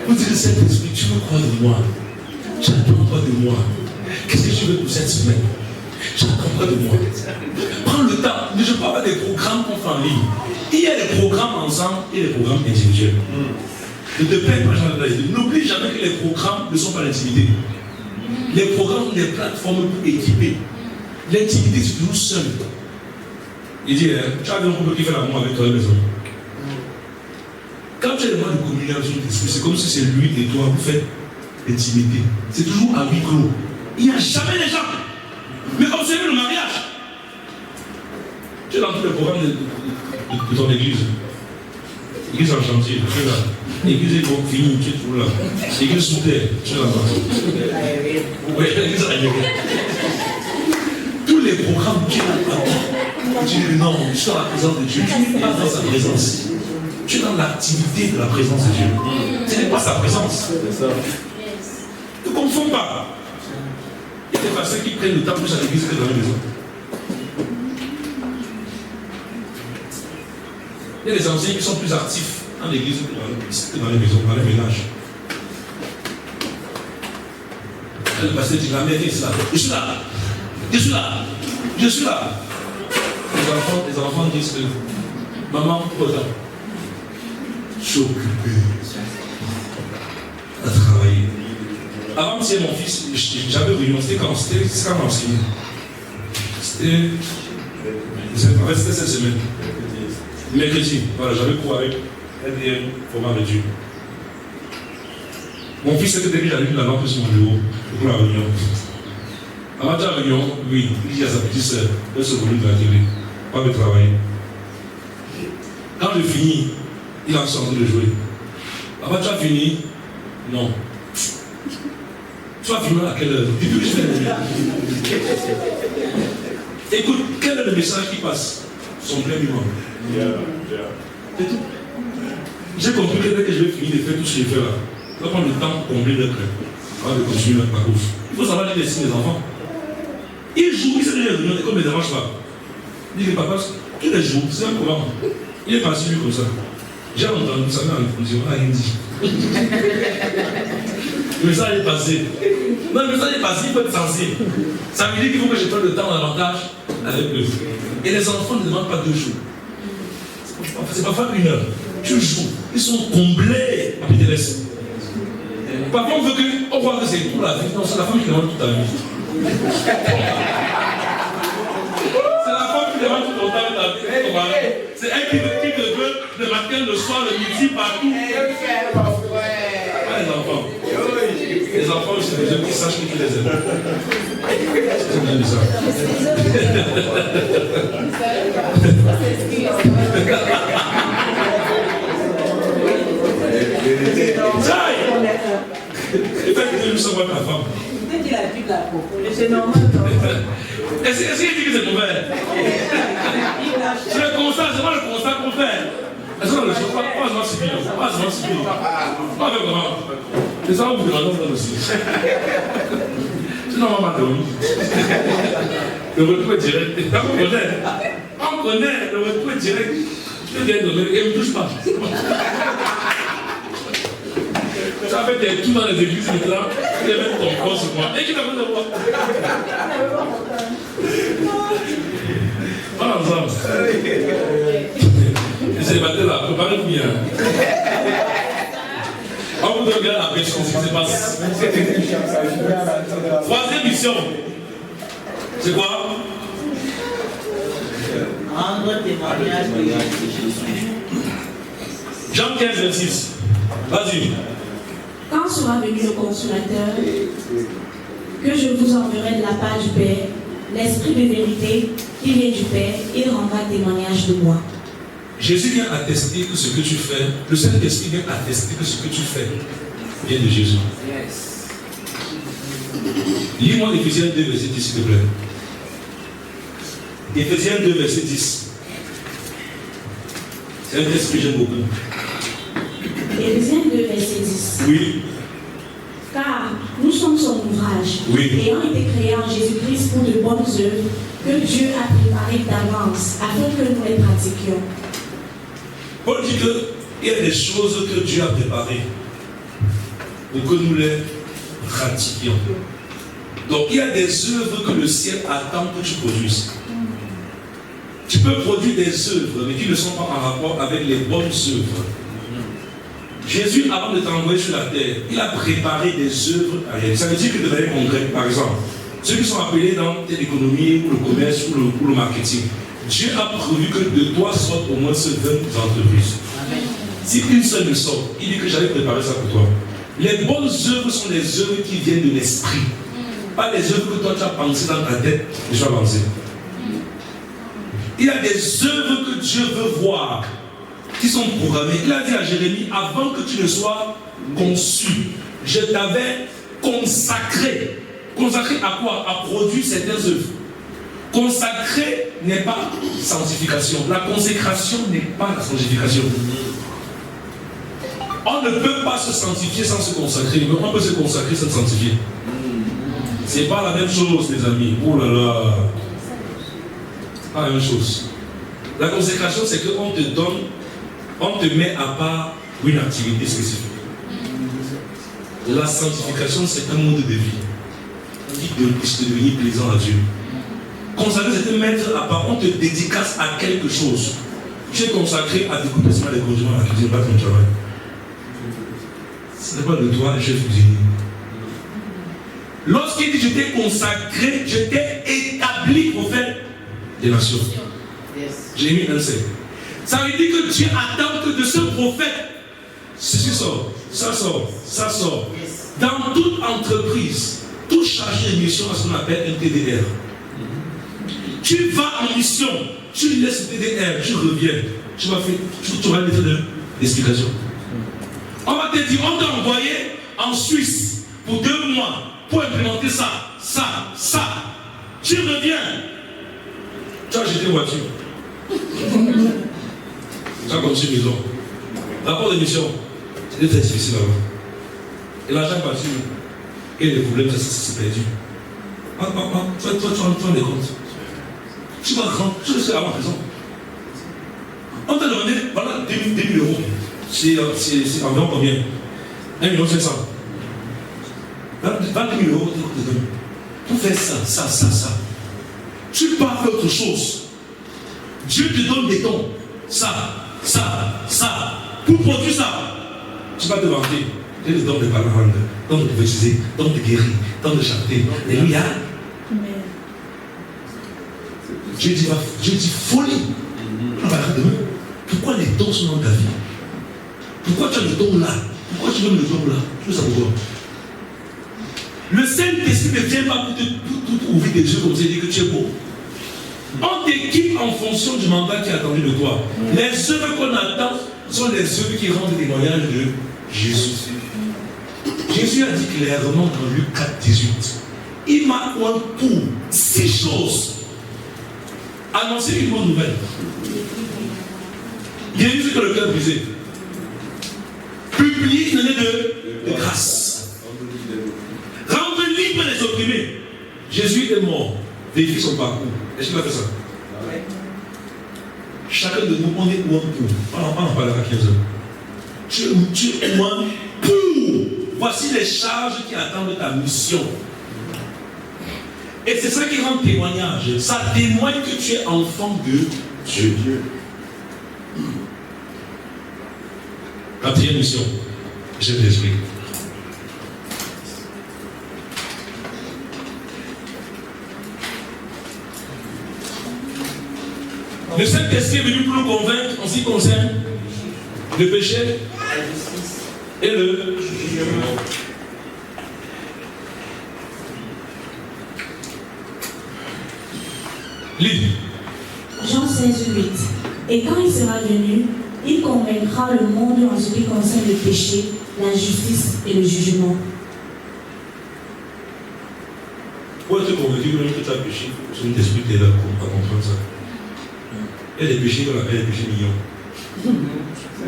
Vous dites, Saint-Esprit, tu veux quoi de moi? Tu attends quoi de moi? Qu'est-ce que tu veux pour cette semaine? Je comprends de moi. Prends le temps. Je ne parle pas des programmes qu'on fait en ligne. Il y a des programmes ensemble et des programmes individuels. Ne te perds pas, n'oublie jamais que les programmes ne sont pas l'intimité. Les programmes sont des plateformes pour équiper. L'intimité, c'est toujours seul. Il dit, tu as un couple qui fait l'amour avec toi à la maison. Quand tu as des moments de communion avec l'esprit, c'est comme si c'est lui et toi, vous faites l'intimité. C'est toujours à huis clos. Il n'y a jamais les gens. Mais observez le mariage. Tu es dans tous les programmes de ton église. Église en chantier, tu es là. Église est finie, tu es toujours là. Église sous terre, tu es là-bas. Oui, l'église aérienne. Tous les programmes, tu es là-bas. Tu dis non, je suis dans la présence de Dieu. Tu n'es pas dans sa présence. Tu es dans l'activité de la présence de Dieu. Ce n'est pas sa présence. Ne confonds pas. Il y a des pasteurs qui prennent le temps plus à l'église que dans la maison. Il y a des anciens qui sont plus actifs dans l'église que dans les maisons, dans les ménages. Le pasteur dit, la mère est là. Je suis là. Je suis là. Je suis là. Les enfants disent que maman, pourquoi je suis occupé à travailler. Avant de tirer mon fils, j'avais réunion. C'était quand on enseignait. C'était cette semaine. Mercredi, voilà, j'avais cours avec LDM, format réduit. Mon fils était déjà allé la lampe sur mon bureau pour la réunion. Avant de la réunion, oui, il dit à sa petite soeur, elle se volait de la télé, pas de travailler. Quand je finis, il est en train de jouer. Avant tu as fini? Non. Tu vas finir à quelle heure? Depuis que je fais écoute, quel est le message qui passe? Son plein vivant. C'est tout. J'ai compris que dès que je vais finir de faire tout ce que je fais là, je vais prendre le temps pour combler leur cœur avant de continuer notre parcours. Il faut savoir lire les signes des enfants. Ils jouent, ils se disent réunions, comme ne les dérange pas. Il dit que papa, tous les jours, c'est un programme. Il est parti lui comme ça. J'ai entendu ça dans la conclusion, on n'a rien dit. Le message est passé. Non, le message est passé, il faut être sensible. Ça veut dire qu'il faut que je prenne le temps davantage avec eux. Et les enfants ne demandent pas 2 jours. C'est parfois 1 heure. Tu joues. Ils sont comblés. Puis te laissent. Parfois, on veut qu'on croit que c'est pour la vie. Non, c'est la femme qui demande toute ta vie. C'est la femme qui demande tout ton temps de ta vie. C'est elle qui te veut le matin, le soir, le midi, partout. Pas les enfants. Les enfants, c'est des gens qui sachent que tu les aimes. C'est bien ça. Et fait que nous sommes ta femme. C'est normal. Est-ce qu'il dit que c'est mauvais? C'est le constat, c'est pas le constat qu'on fait. Est-ce qu'on a le choix? Pas seulement civil. Pas seulement civil. Pas avec vraiment. Les enfants vous demandent aussi. Sinon, on va m'attendre. Le retour est direct. On connaît. Le retour est direct. Je viens de donner. Et ne me touche pas. Ça fait des tours dans les églises maintenant. Tu les mets ton corps sur moi. Et qui t'a fait de moi? Pas ensemble. Les célibataires là, préparez-vous bien. On vous regarde la pêche, ce qui se passe. 3e mission. C'est quoi? Rendre témoignage de Jésus. Jean 15, 26. Vas-y. Quand sera venu le consolateur, que je vous enverrai de la part du Père, l'Esprit de vérité qui vient du Père, il rendra témoignage de moi. Jésus vient attester que ce que tu fais, le Saint-Esprit vient attester que ce que tu fais vient de Jésus. Yes. Lis-moi Éphésiens 2, verset 10, s'il te plaît. Éphésiens 2, verset 10. C'est un texte que j'aime beaucoup. Éphésiens 2, verset 10. Oui. Car nous sommes son ouvrage, Oui. ayant été créés en Jésus-Christ pour de bonnes œuvres que Dieu a préparées d'avance afin que nous les pratiquions. Paul dit qu'il y a des choses que Dieu a préparées pour que nous les pratiquions. Donc il y a des œuvres que le ciel attend que tu produises. Tu peux produire des œuvres, mais qui ne sont pas en rapport avec les bonnes œuvres. Jésus, avant de t'envoyer sur la terre, il a préparé des œuvres aériennes. Ça veut dire que de manière concrète, par exemple, ceux qui sont appelés dans l'économie ou le commerce ou le marketing, Dieu a prévu que de toi sortent au moins 20 entreprises. Si une seule ne sort, il dit que j'avais préparé ça pour toi. Les bonnes œuvres sont les œuvres qui viennent de l'esprit. Pas les œuvres que toi tu as pensées dans ta tête, que tu as pensées. Il y a des œuvres que Dieu veut voir, qui sont programmées. Il a dit à Jérémie, avant que tu ne sois conçu, je t'avais consacré. Consacré à quoi? À produire certaines œuvres. Consacré n'est pas sanctification. La consécration n'est pas la sanctification. On ne peut pas se sanctifier sans se consacrer, mais on peut se consacrer sans se sanctifier. C'est pas la même chose, les amis. Oh là là. C'est pas la même chose. La consécration, c'est qu'on te donne, on te met à part une activité spécifique. La sanctification, c'est un mode de vie qui te devient plaisant à Dieu. Consacrer, c'est te mettre à part, on te dédicace à quelque chose. Tu es consacré à découper seulement les condiments à la cuisine, pas ton travail. Ce n'est pas de toi, un chef cuisinier. Lorsqu'il dit je t'ai consacré, je t'ai établi pour faire des nations. J'ai mis un C. Ça veut dire que Dieu attend que de ce prophète, ceci sort, ça sort, ça sort. Dans toute entreprise, tout chargé de mission à ce qu'on appelle un TDR. Tu vas en mission, tu laisses le TDR, tu reviens, tu auras une lettre d'explication. On va te dire, on t'a envoyé en Suisse pour 2 mois pour implémenter ça. Tu reviens. Tu as jeté voiture. Tu as construit une maison. Rapport de mission, c'était très difficile là-bas. Et l'argent est parti. Et les problèmes, ça s'est perdu. Toi, tu rends des comptes. Tu vas rentrer, tu sais avoir raison. On t'a demandé, voilà, 2 000 euros. C'est environ combien? 1 500 000. 22 000 euros, pour faire ça. Tu pars faire autre chose. Dieu te donne des dons. Ça. Pour produire ça, tu vas te vanter. Tu as des dons de parole, dons de prophétiser, dons de guérir, dons de chanter. Alléluia. Dieu dit folie. Pourquoi les dons sont dans ta vie? Pourquoi tu as le don là? Pourquoi tu veux le don là? Tu veux savoir. Le Saint-Esprit ne vient pas pour ouvrir des yeux comme ça et dire que tu es beau. On t'équipe en fonction du mandat qui est attendu de toi. Les œuvres qu'on attend sont les œuvres qui rendent témoignage de Jésus. Jésus a dit clairement dans Luc 4, 18. Il m'a oint pour 6 choses. Annoncer une bonne nouvelle. Guérir ceux qui ont le cœur brisé. Publier une année de grâce. Rendre libre les opprimés. Jésus est mort. Vérifie son parcours. Est-ce qu'il a fait ça? Chacun de nous, on est oint pour. On en parlera à 15 heures. Tu es oint pour. Voici les charges qui attendent ta mission. Et c'est ça qui rend témoignage. Ça témoigne que tu es enfant de Dieu. 4e mission. Je t'explique. Le Saint-Esprit est venu pour nous convaincre en ce qui concerne le péché et le jugement. Lis. Jean 16, 8. Et quand il sera venu, il convaincra le monde en ce qui concerne le péché, la justice et le jugement. Pour être convaincu que tu as péché, le Saint-Esprit t'aide à comprendre ça. Il y a des péchés qu'on appelle des péchés mignons.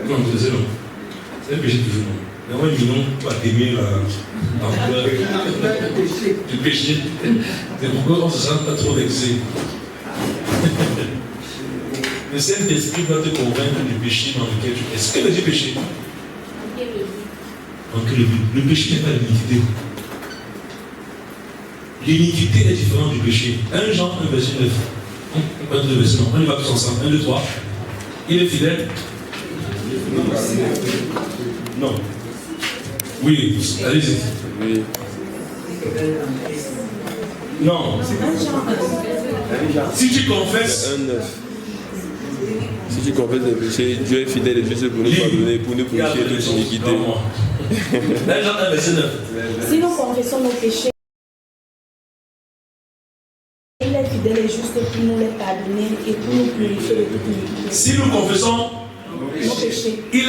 Non, vous savez, non. C'est un péché toujours non. Mais moi, mignon, pas t'aimer la du péché. C'est pourquoi on ne se sent pas trop vexé. Le Saint-Esprit va te convaincre du péché dans lequel tu es. Est-ce qu'elle a dit péché? Le péché n'est pas l'iniquité. l'iniquité est différente du péché. 1 Jean 1 verset 9. On y va tous ensemble. 1, 2, 3. Il est fidèle. Non. Oui, allez-y. Oui. Non. Si tu confesses. 1, 9. Si tu confesses tes péchés, Dieu est fidèle et juste pour nous pardonner, pour nous purifier de toute iniquité. 1 Jean 1 verset 9. Si nous confessons nos péchés, il est fidèle et juste pour nous les pardonner et pour nous purifier de toute iniquité. Si nous confessons Nos péchés, il est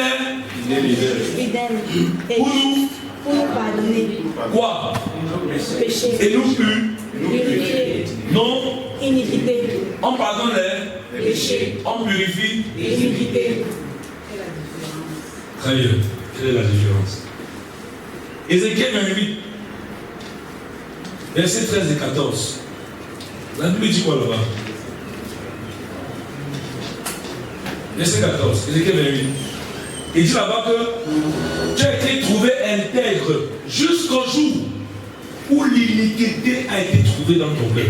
fidèle et pour juste nous pour nous pardonner quoi péchés, et nous purifier. Non, iniquité, on pardonne les péchés, on purifie. iniquité. Très bien. Quelle est la différence? Ézéchiel 28, versets 13 et 14. La Bible dit quoi là-bas? Verset 14, Ézéchiel 28. Il dit là-bas que tu as été trouvé intègre jusqu'au jour où l'iniquité a été trouvée dans ton cœur.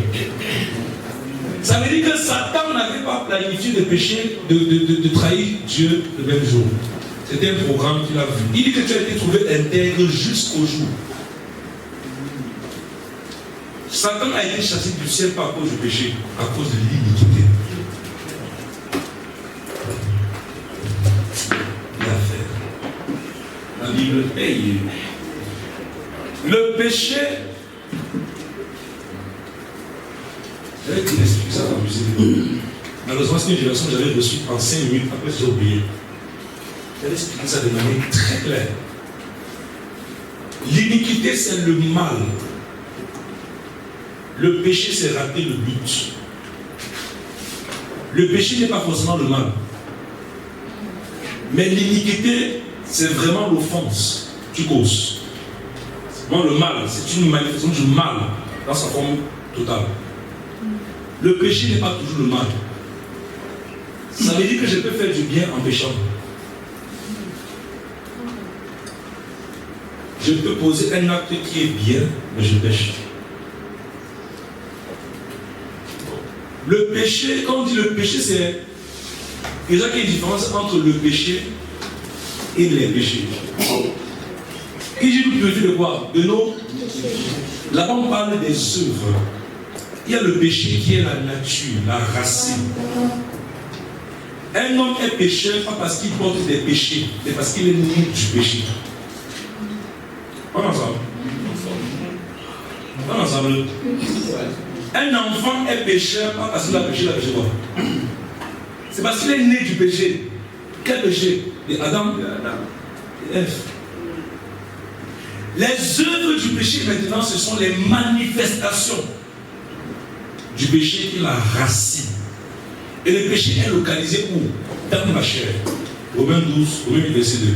Ça veut dire que Satan n'avait pas planifié de pécher, de trahir Dieu le même jour. C'était un programme qu'il a vu. Il dit que tu as été trouvé intègre jusqu'au jour. Satan a été chassé du ciel pas à cause du péché, à cause de l'iniquité. Il a fait. La Bible paye. Le péché. J'avais dit expliquer ça dans la musique. Malheureusement, c'est une génération que j'avais reçue en 5 minutes, après j'ai oublié. J'avais expliqué ça de manière très claire. L'iniquité, c'est le mal. Le péché, c'est rater le but. Le péché n'est pas forcément le mal. Mais l'iniquité, c'est vraiment l'offense qui cause. C'est vraiment le mal. C'est une manifestation du mal dans sa forme totale. Le péché n'est pas toujours le mal. Ça veut dire que je peux faire du bien en péchant. Je peux poser un acte qui est bien, mais je pêche. Le péché, quand on dit le péché, c'est déjà qu'il y a une différence entre le péché et les péchés. Et j'ai nous purifier de quoi? De nos. Là-bas, on parle des œuvres. Il y a le péché qui est la nature, la racine. Un homme est pécheur pas parce qu'il porte des péchés, mais parce qu'il est né du péché. On ensemble. On ensemble. Un enfant est pécheur pas parce qu'il a péché, il a péché quoi? C'est parce qu'il est né du péché. Quel péché? De Adam et Ève. Les œuvres du péché maintenant, ce sont les manifestations du péché qui est la racine. Et le péché est localisé où? Dans la chair. Romains 12, Romains verset 2.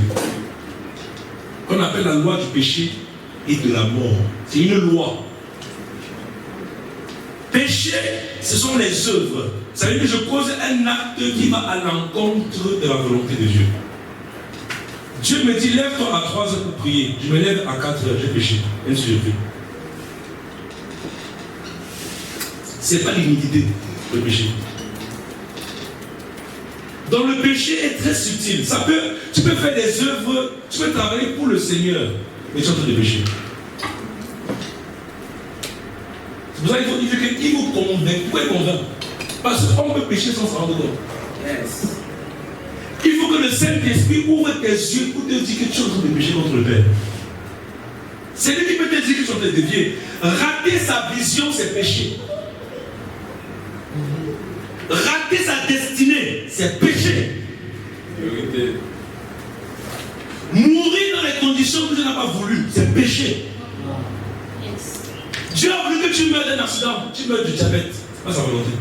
Qu'on appelle la loi du péché et de la mort. C'est une loi. Péché, ce sont les œuvres. Ça veut dire que je pose un acte qui va à l'encontre de la volonté de Dieu. Dieu me dit, lève-toi à 3 heures pour prier. Je me lève à 4 heures, j'ai péché. Bien sûr, j'ai fait. Ce n'est pas l'iniquité, le péché. Donc le péché est très subtil. Tu peux faire des œuvres, tu peux travailler pour le Seigneur, mais tu es en train de pécher. C'est pour ça qu'il vous convainc. Vous pouvez convaincre. Parce qu'on peut pécher sans s'en rendre compte. Yes. Il faut que le Saint-Esprit ouvre tes yeux pour te dire que tu es en train de pécher contre le Père. C'est lui qui peut te dire que tu es en train de dévier. Rater sa vision, c'est péché. Rater sa destinée, c'est péché. Mourir dans les conditions que Dieu n'a pas voulu, c'est péché. Dieu a voulu que tu meurs d'un accident, tu meurs du diabète. C'est pas sa volonté.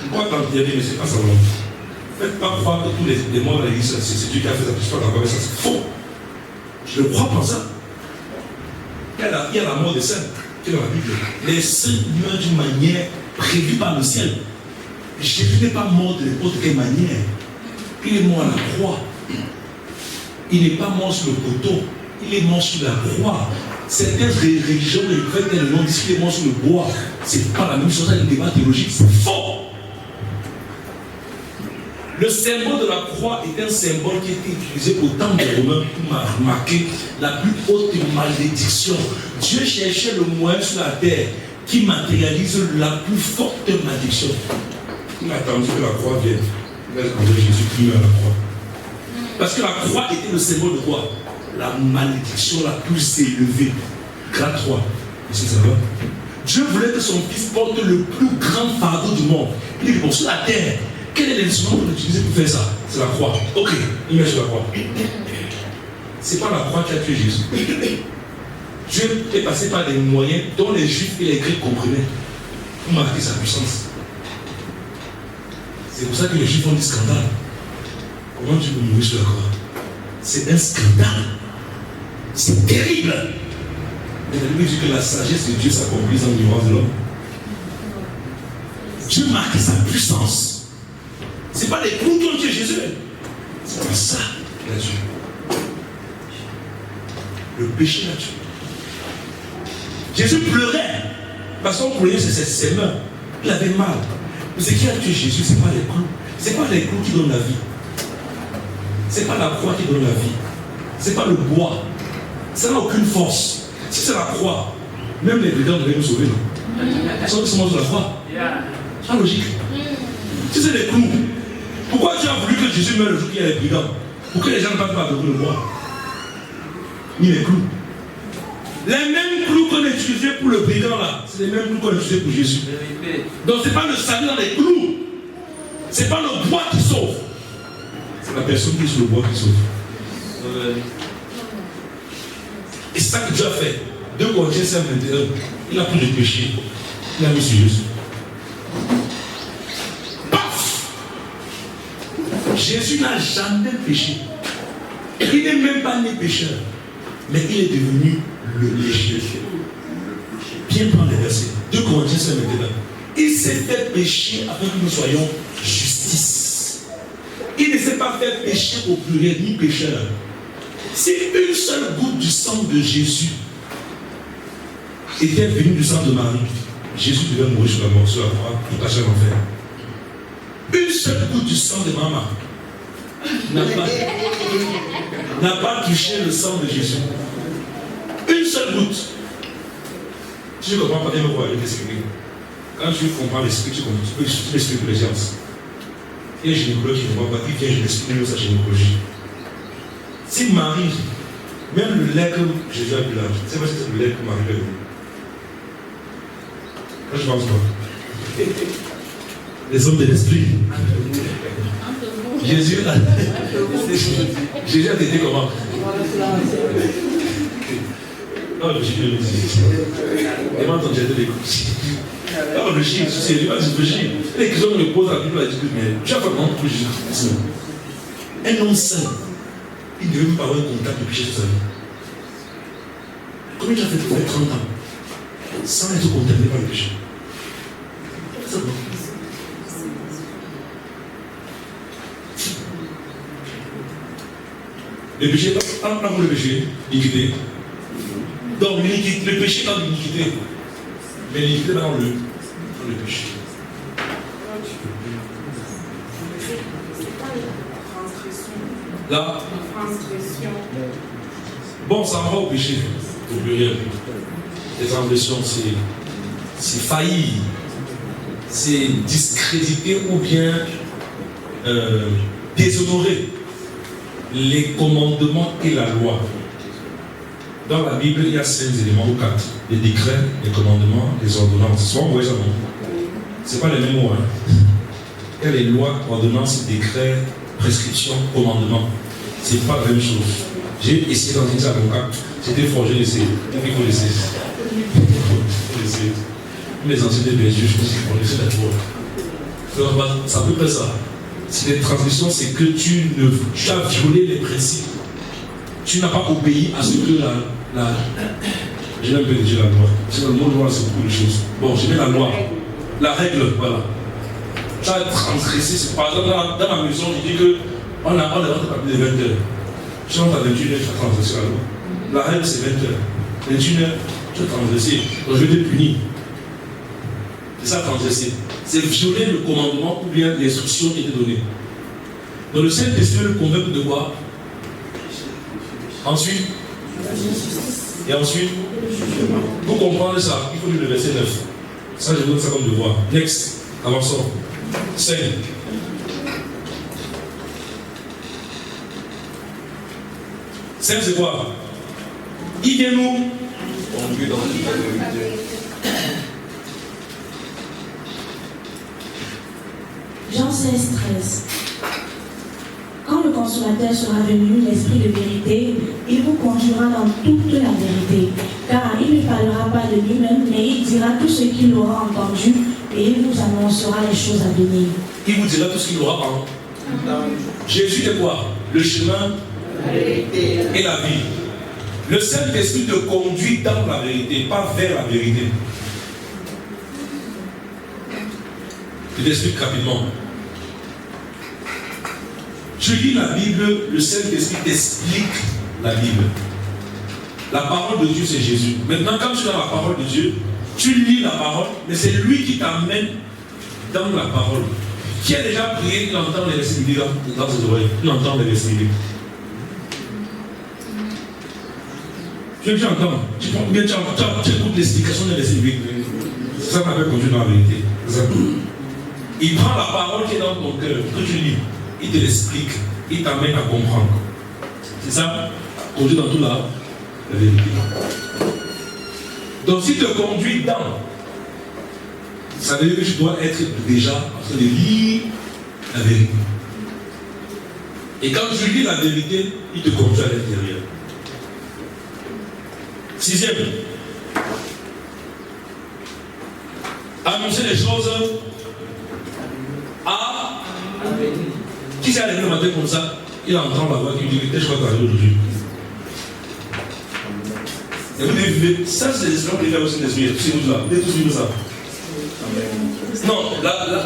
Tu crois t'enterrer, mais c'est pas sa volonté. Faites pas croire que tous les morts dans l'église, c'est Dieu qui a fait ça, tu sois d'accord avec ça, c'est faux. Je ne crois pas ça. Il y a la mort des saints, qui est dans la Bible. Les saints meurent d'une manière prévue par le ciel. Jésus n'est pas mort de n'importe quelle manière. Il est mort à la croix. Il n'est pas mort sur le poteau. Il est mort sur la croix. Certaines religions de l'évêque le nom disent qu'il est mort sur le bois. C'est pas la même chose, c'est un débat théologique, c'est faux. Le symbole de la croix est un symbole qui était utilisé au temps des Romains pour marquer la plus haute malédiction. Dieu cherchait le moyen sur la terre qui matérialise la plus forte malédiction. Il a attendu que la croix vienne. Il a attendu Jésus qui meurt à la croix. Parce que la croix était le symbole de quoi? La malédiction la plus élevée. Grade 3. Est-ce que ça va? Dieu voulait que son fils porte le plus grand fardeau du monde. Il dit, bon, sur la terre, quel est l'instrument qu'on utilise pour faire ça? C'est la croix. Ok, il met sur la croix. C'est pas la croix qui a tué Jésus. Dieu est passé par des moyens dont les Juifs et les Grecs comprenaient pour marquer sa puissance. C'est pour ça que les Juifs ont dit scandale. Comment Dieu peut mourir sur la croix? C'est un scandale. C'est terrible. Mais la Bible dit que la sagesse de Dieu s'accomplisse en miroir de l'homme. Dieu marque sa puissance. Ce n'est pas les clous qui ont tué Jésus. C'est pas ça qu'il a tué. Le péché l'a tué. Jésus pleurait. Parce qu'on pleurait ses mains. Il avait mal. Mais ce qui a tué Jésus, ce n'est pas les clous. Ce n'est pas les clous qui donnent la vie. Ce n'est pas la croix qui donne la vie. Ce n'est pas le bois. Ça n'a aucune force. Si c'est la croix, même les brigands devaient nous sauver. Ils sont sur la croix. C'est logique. Si c'est les clous, pourquoi tu as voulu que Jésus meure le jour qu'il y a les brigands? Pour que les gens ne parlent pas de le bois. Ni les clous. Les mêmes clous qu'on a utilisés pour le brigand là, c'est les mêmes clous qu'on a utilisés pour Jésus. Donc ce n'est pas le salut dans les clous. Ce n'est pas le bois qui sauve. C'est la personne qui est sur le bois qui sauve. Et c'est ça que Dieu a fait. 2 Corinthiens 5, 21, il a pris le péché, il a mis sur Jésus. Paf! Jésus n'a jamais péché. Il n'est même pas né pécheur, mais il est devenu le péché. Bien prendre les versets. 2 Corinthiens 5, 21. Il s'est fait pécher afin que nous soyons justice. Il ne s'est pas fait pécher au pluriel, ni pécheur. Si une seule goutte du sang de Jésus était venue du sang de Marie, Jésus devait mourir sur la croix pour passer l'enfer. Une seule goutte du sang de maman n'a pas touché le sang de Jésus. Une seule goutte. Si je ne comprends pas, viens me voir, je vais t'expliquer. Quand tu comprends l'esprit, tu peux expliquer les sciences. Il y a un gynécologue qui ne voit pas, qui vient, je l'explique sa gynécologie. Si Marie, même le lait que Jésus a bu là, c'est pas si c'est le lait que Marie a bu. Moi je pense pas. Les hommes de l'esprit. Jésus a été comment? Non, le chien le dit. Demande ton gender d'écoute. Non, le chien, c'est lui, le chien. Les questions me posent à la Bible, elle dit que mais tu as fait comment pour Jésus? Un homme saint. Il ne veut même pas avoir un contact de péché de sa vie. Combien tu as fait pour faire 30 ans sans être contaminé par le péché? C'est bon. Le péché, pas pour le péché, l'iniquité. Donc le péché dans l'iniquité. Mais l'iniquité dans le péché. Là, bon, ça va au péché, au pluriel. Les transgressions, c'est faillir, c'est discréditer ou bien déshonorer les commandements et la loi. Dans la Bible, il y a 5 éléments ou 4. Les décrets, les commandements, les ordonnances. Soit vous voyez ça, non? Ce n'est pas les mêmes mots. Hein? Il y a les lois, ordonnances, décrets, prescriptions, commandements. Ce n'est pas la même chose. J'ai essayé d'entendre ça avocat. C'était fort, j'ai essayé. Il faut laisser. Les anciens des juges, je pense qu'il faut laisser la loi. C'est à peu près ça. Si les transgressions, c'est que tu as violé les principes. Tu n'as pas obéi à ce que j'ai un peu dit la loi. C'est le mot loi, c'est beaucoup de choses. Bon, je mets la loi. La règle, voilà. Tu as transgressé. Par exemple, dans la maison, je dis qu'on a le droit de parler de 20 heures. Si on t'a 28 heures, tu as transgressé la loi. La règle, c'est 20 heures. 21h, tu as transgressé. Donc je vais te punir. C'est ça transgresser. C'est violer le commandement ou bien l'instruction qui était donnée. Donc le Saint-Esprit le convainc de quoi? Ensuite, et ensuite, pour comprendre ça, il faut lire le verset 9. Ça, je vous donne ça comme devoir. Next, avançons. 5. C'est quoi? Il vient nous conduire dans la vérité. Jean 16, 13. Quand le consommateur sera venu, l'esprit de vérité, il vous conduira dans toute la vérité. Car il ne parlera pas de lui-même, mais il dira tout ce qu'il aura entendu et il vous annoncera les choses à venir. Il vous dira tout ce qu'il aura entendu. Jésus est quoi? Le chemin et la vie. Le Saint-Esprit te conduit dans la vérité, pas vers la vérité. Je t'explique rapidement. Tu lis la Bible, le Saint-Esprit t'explique la Bible. La parole de Dieu, c'est Jésus. Maintenant, quand tu as la parole de Dieu, tu lis la parole, mais c'est lui qui t'amène dans la parole. Qui a déjà prié, il entend les versets bibliques dans ses oreilles. Il entend les versets bibliques. Tu entends, tu écoutes l'explication des versets bibliques. C'est ça qu'on appelle conduire dans la vérité. Il prend la parole qui est dans ton cœur, que tu lis. Il te l'explique, il t'amène à comprendre. C'est ça, conduire dans toute la vérité. Donc s'il te conduit dans, ça veut dire que tu dois être déjà en train de lire la vérité. Et quand tu lis la vérité, il te conduit à l'intérieur. 6e, annoncer les choses à venir. Qui s'est arrivé le matin comme ça, il entend la voix qui dit que je crois qu'arriver aujourd'hui. Et vous devez, ça c'est l'esprit que vous aussi l'esprit, c'est nous là, vous devez tous vivre ça. Non,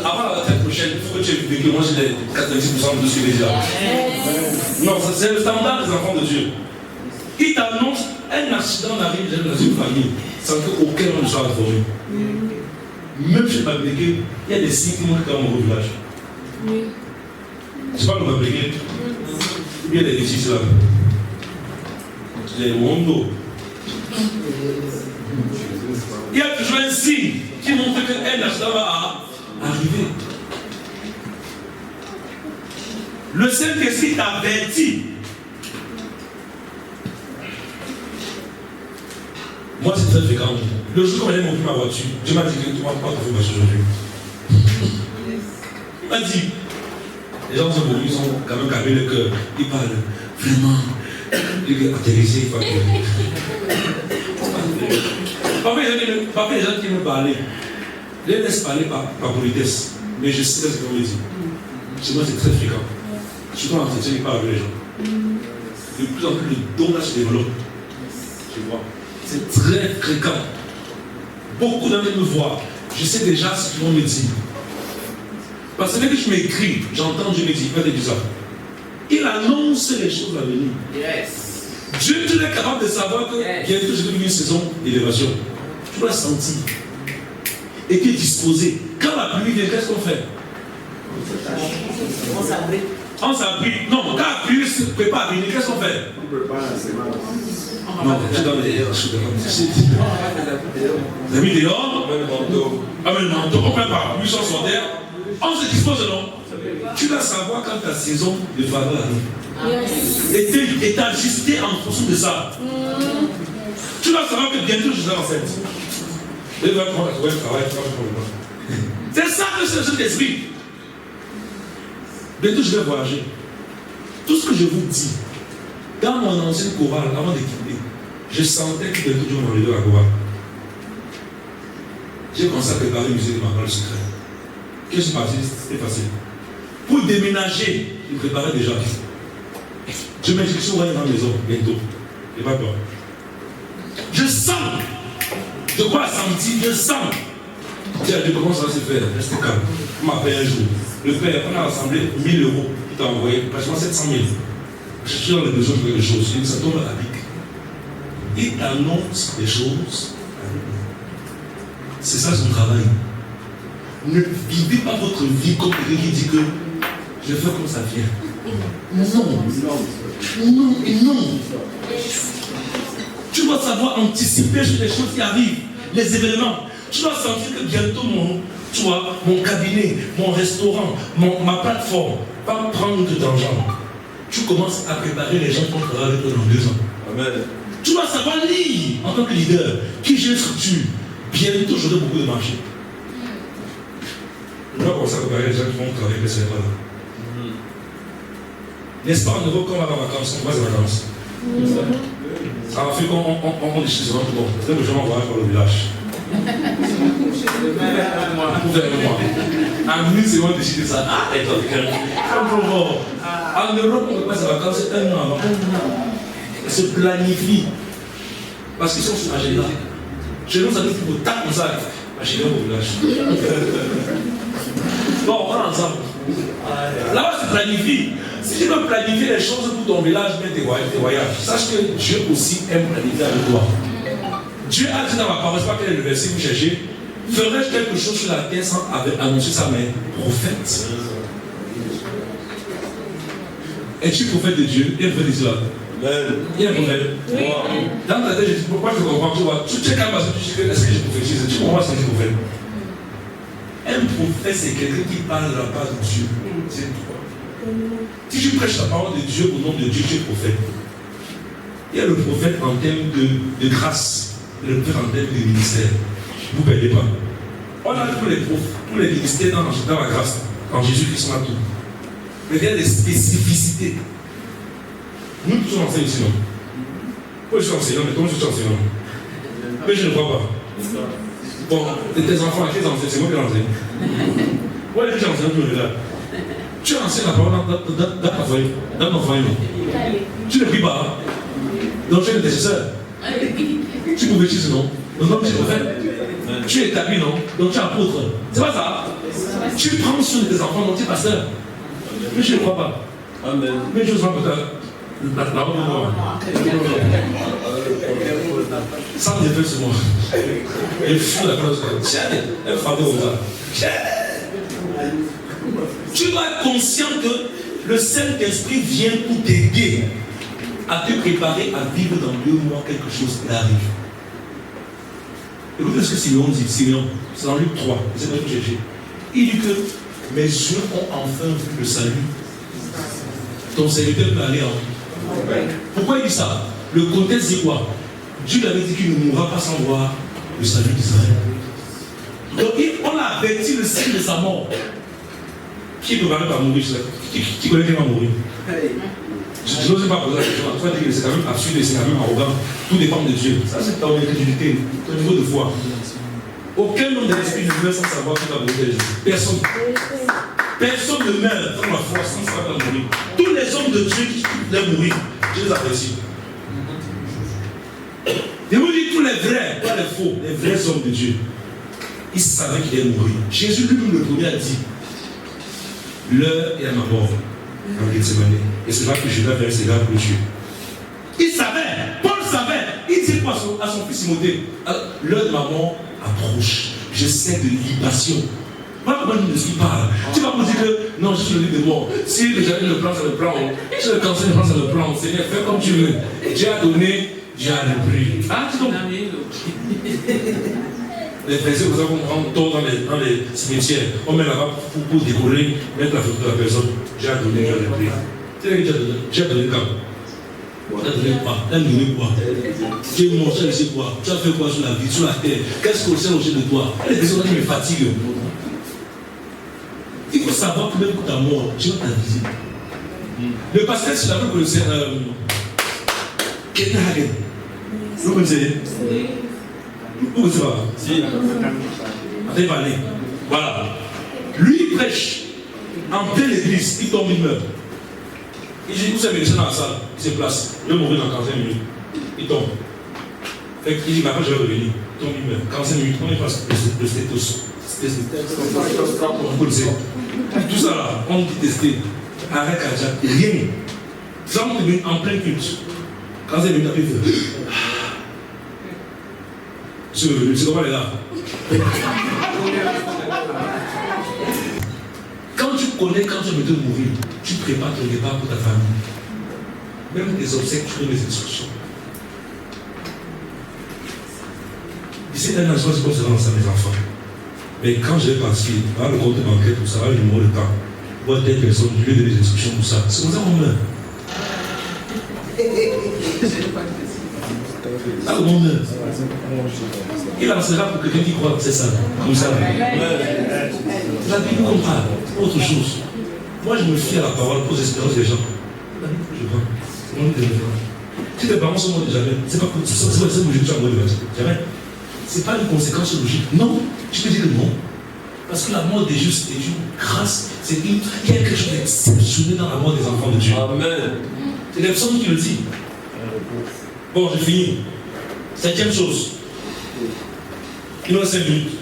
avant la retraite prochaine, il faut que tu aies vécu, moi j'ai les 90% de ce que déjà. Non, c'est le standard des enfants de Dieu. Il t'annonce un accident arrive dans une famille sans qu'aucun homme ne soit informé. Même chez Babéké, il y a des signes qui montrent dans mon village. C'est pas le Babéké. Il y a des récits là. Les Wondo. Il y a toujours un signe qui montre qu'un accident va arriver. Le Saint-Esprit t'avertit. Moi, c'est très fréquent. Le jour où j'ai monté ma voiture, je m'ai dit que tu ne vas pas trouver ma voiture aujourd'hui. Il m'a dit, les gens sont venus, ils ont quand même calmé le cœur. Ils parlent vraiment. Il est atterrissé, il faut atterrir. Parfois, les gens qui me parlaient, je les laisse parler par politesse. Mais je sais ce qu'on me dit. Chez moi, c'est très fréquent. Souvent, en entretien, ils parlent avec les gens. De plus en plus, le don là se développe. Tu vois. C'est très fréquent. Beaucoup d'entre eux me voient. Je sais déjà ce qu'ils vont me dire. Parce que dès que je m'écris, j'entends Dieu me dire, fais des ça. Il annonce les choses à venir. Yes. Dieu, tu es capable de savoir que bientôt je vais vivre une saison d'élévation. Tu dois sentir. Et tu es disposé. Quand la pluie vient, qu'est-ce qu'on fait? On s'abrite. On s'abrite. Non, quand la pluie se prépare à venir, qu'est-ce qu'on fait? On prépare la semence. Non, je suis dans les dehors. Vous avez mis dehors, amène le manteau, on prépare, lui sur terre, on se dispose, non? Tu dois savoir quand ta saison de faveur arrive. Et t'ajuster en fonction de ça. Tu dois savoir que bientôt je serai enceinte. C'est ça que c'est cet esprit. Bientôt je vais voyager. Tout ce que je vous dis, dans mon ancienne chorale, avant de quitter, je sentais que bientôt Dieu m'enlevait la chorale. J'ai commencé à préparer le musée de ma parole secrète. Qu'est-ce qui s'est passé? C'était facile. Pour déménager, je préparais déjà. Je m'inscris dans la maison bientôt. J'ai pas peur. Je sens. De quoi sentir? Je sens. Tiens, comment ça va se faire? Reste calme. On m'appelle un jour. Le père, on a rassemblé 1000 €. Il t'a envoyé pratiquement 700 000. Je suis dans le besoin de quelque chose. Ça tombe à la pique. Il t'annonce des choses. C'est ça son travail. Ne vivez pas votre vie comme quelqu'un qui dit que je fais comme ça vient. Non. Tu dois savoir anticiper sur les choses qui arrivent, les événements. Tu dois sentir que bientôt mon cabinet, mon restaurant, ma plateforme va prendre de l'argent. Tu commences à préparer les gens qui vont travailler avec toi dans 2 ans. Amen. Tu dois savoir lire en tant que leader qui j'ai une structure. Bientôt, j'aurai beaucoup de marchés. Je dois commencer à préparer les gens qui vont travailler avec ce n'est pas là. N'est-ce pas, en Europe, quand on va en vacances, on va en vacances. En Afrique, on décide souvent tout bon. C'est que je m'envoie par le village. En minute, c'est moi qui décide ça. Ah, et toi, en Europe, on passe en vacances 1 an avant. Ils se planifient. Parce qu'ils sont sur l'agenda. Chez nous, ça dit qu'il faut taper comme ça. Chez nous, au village. Bon, on va ensemble. Là-bas, tu planifies. Si tu veux planifier les choses pour ton village, mais tes voyages, sache que Dieu aussi aime planifier avec toi. Dieu a dit dans ma parole, je ne sais pas quel est le verset que vous cherchez, ferais-je quelque chose sur la terre sans annoncer ça, mais prophète. Es-tu prophète de Dieu? Il y a un prophète là. Il y a un prophète. Dans ta tête, je dis pourquoi je comprends. Tu es calme parce que tu sais que est-ce que je prophétise? Tu comprends ce que je prophète? Un prophète, c'est quelqu'un qui parle de la part de Dieu. C'est toi. Si tu prêches la parole de Dieu au nom de Dieu, tu es prophète. Il y a le prophète en termes de grâce, et le prophète en termes de ministère. Vous ne perdez pas. On a tous les ministères dans la grâce, en Jésus-Christ, on a tout. Mais il y a des spécificités. Nous tous sommes enseignants ici, non? Moi je suis enseignant, mais comment je suis enseignant? Mais je ne crois pas. Bon, tes enfants, à qui enseignent? C'est moi qui l'enseigne. Moi, les gens enseignent toujours là. Tu enseignes la parole dans ton foyer. Tu ne pries pas. Donc tu es intercesseur. Tu prophétises, non? Donc tu es prophète. Tu es établi, non? Donc tu es apôtre. C'est pas ça. Tu prends soin de tes enfants, donc tu es pasteur. Mais je ne crois pas. Amen. Mais je ne crois pas. La parole de moi. Sans défaut, c'est moi. Elle fout la cause. Elle frappe au bas. Tu dois être conscient que le Saint-Esprit vient pour t'aider à te préparer à vivre dans 2 mois quelque chose qui arrive. Écoutez ce que Simeon dit. Simeon, c'est dans Luc 3. C'est pas tout chercher. Il dit que mes yeux ont enfin vu le salut. Ton serviteur peut aller en. Pourquoi il dit ça? Le contexte dit quoi? Dieu lui avait dit qu'il ne mourra pas sans voir le salut d'Israël. Donc on a averti le signe de sa mort. Qui est préparé par mourir? Qui connaît qui va mourir? Je n'ose pas poser la question. Tu vas dire que c'est quand même absurde et c'est quand même arrogant. Tout dépend de Dieu. Ça, c'est ta crédulité, ton niveau de foi. Aucun homme de l'esprit ne meurt sans savoir qui va mourir de Jésus. Personne. Personne ne meurt sans la foi, sans savoir qu'il va mourir. Tous les hommes de Dieu qui doivent mourir, je les apprécie. Je vous dis tous les vrais, pas les faux, les vrais hommes de Dieu. Ils savaient qu'il allait mourir. Jésus lui-même le premier a dit, l'heure est à ma mort. En Gethsemane. Et c'est là que je vais faire ses gars pour le tuer. Il savait, Paul savait. Il dit quoi à son fils Timothée? L'heure de ma mort approche. Je sais de libation. Pas comment il ne parle. Tu vas me dire que non, je suis le livre de mort. Si le jardin le plan, c'est le plan. Si le cancer le plan, c'est le plan. Seigneur, fais comme tu veux. Dieu a donné, Dieu a repris. Ah, tu comprends? Les principes, vous savez, on prend tôt dans les cimetières. On met là-bas pour décorer, mettre la photo de la personne. Dieu a donné, Dieu a repris. Tu sais que Dieu a donné quand? Tu as donné quoi? Tu as donné quoi? Tu es mort, tu as laissé quoi? Tu as fait quoi sur la vie, sur la terre? Qu'est-ce qu'on sait au de toi? Les personnes qui me fatiguent. Il faut savoir que même pour ta mort, Dieu t'a visé. Le pasteur, c'est la même que le Seigneur. Kenneth Hagin. Vous connaissez? Vous connaissez pas? Si. Attendez, parlez. Voilà. Lui, il prêche. En pleine église, il tombe, il meurt. Il dit, vous savez, il est dans la salle, il se place. Il va mourir dans 45 minutes. Il tombe. Fait qu'il dit, mais après, je vais revenir. Il tombe, il meurt. 45 minutes, on est face le stétos. Vous connaissez? Tout ça là, on dit tester. Arrête cardiaque, rien. Ça, on est en plein culte. 45 minutes après, il fait. C'est comment elle est là. Quand tu connais, quand tu veux te mourir, tu prépares ton départ pour ta famille. Même tes obsèques, tu donnes des instructions. Ici, un instant, c'est comme ça dans mes enfants. Mais quand je vais partir, dans le compte bancaire, tout ça, le numéro de temps, pour telle personne, je lui donne des instructions pour ça. C'est comme ça qu'on meurt. Ah, on meurt. Il en sera pour quelqu'un qui croit que c'est ça. Comme ça. La Bible comprend autre chose. Moi, je me fie à la parole aux espérances des gens. Je vois. C'est mon idée. Si tes parents sont morts déjà, c'est pas logique que tu as mort de jamais. C'est pas une conséquence logique. Non, je peux dire que non. Parce que la mort des justes est une grâce. Il y a quelque chose d'exceptionnel dans la mort des enfants de Dieu. Amen. C'est la personne qui le dit. Bon, j'ai fini. 7e chose. Il nous reste 5 minutes.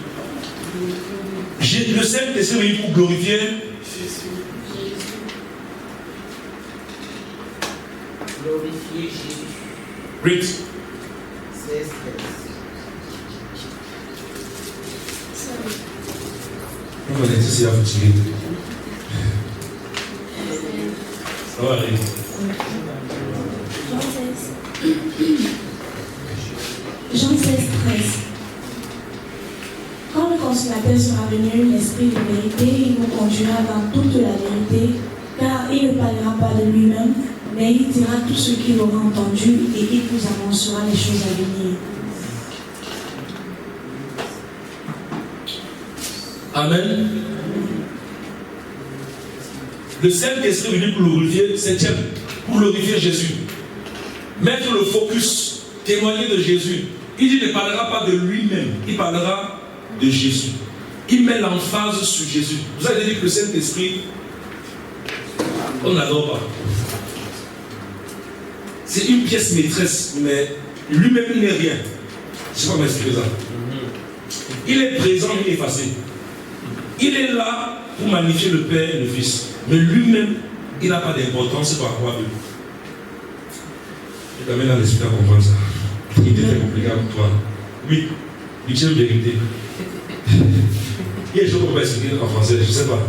Le Saint-Esprit est venu pour glorifier Jésus. Read. On va laisser c'est à fatiguer. Ça va arriver. Jean 16, 13. Quand le consolateur sera venu, l'Esprit de vérité, il vous conduira dans toute la vérité, car il ne parlera pas de lui-même, mais il dira tout ce qu'il aura entendu et il vous annoncera les choses à venir. Amen. Le Saint-Esprit est venu pour glorifier, 7e, pour glorifier Jésus. Mettre le focus, témoigner de Jésus. Il dit, ne parlera pas de lui-même, il parlera de Jésus. Il met l'emphase sur Jésus. Vous avez dit que le Saint-Esprit, on n'adore pas. C'est une pièce maîtresse, mais lui-même, il n'est rien. Je ne sais pas m'expliquer ça. Il est présent, il est effacé. Il est là pour magnifier le Père et le Fils. Mais lui-même, il n'a pas d'importance par rapport à eux. Je t'amène dans l'esprit à comprendre ça. Il était très compliqué pour toi. Oui, 8e vérité. Il y a des choses qu'on peut expliquer en français, je ne sais pas.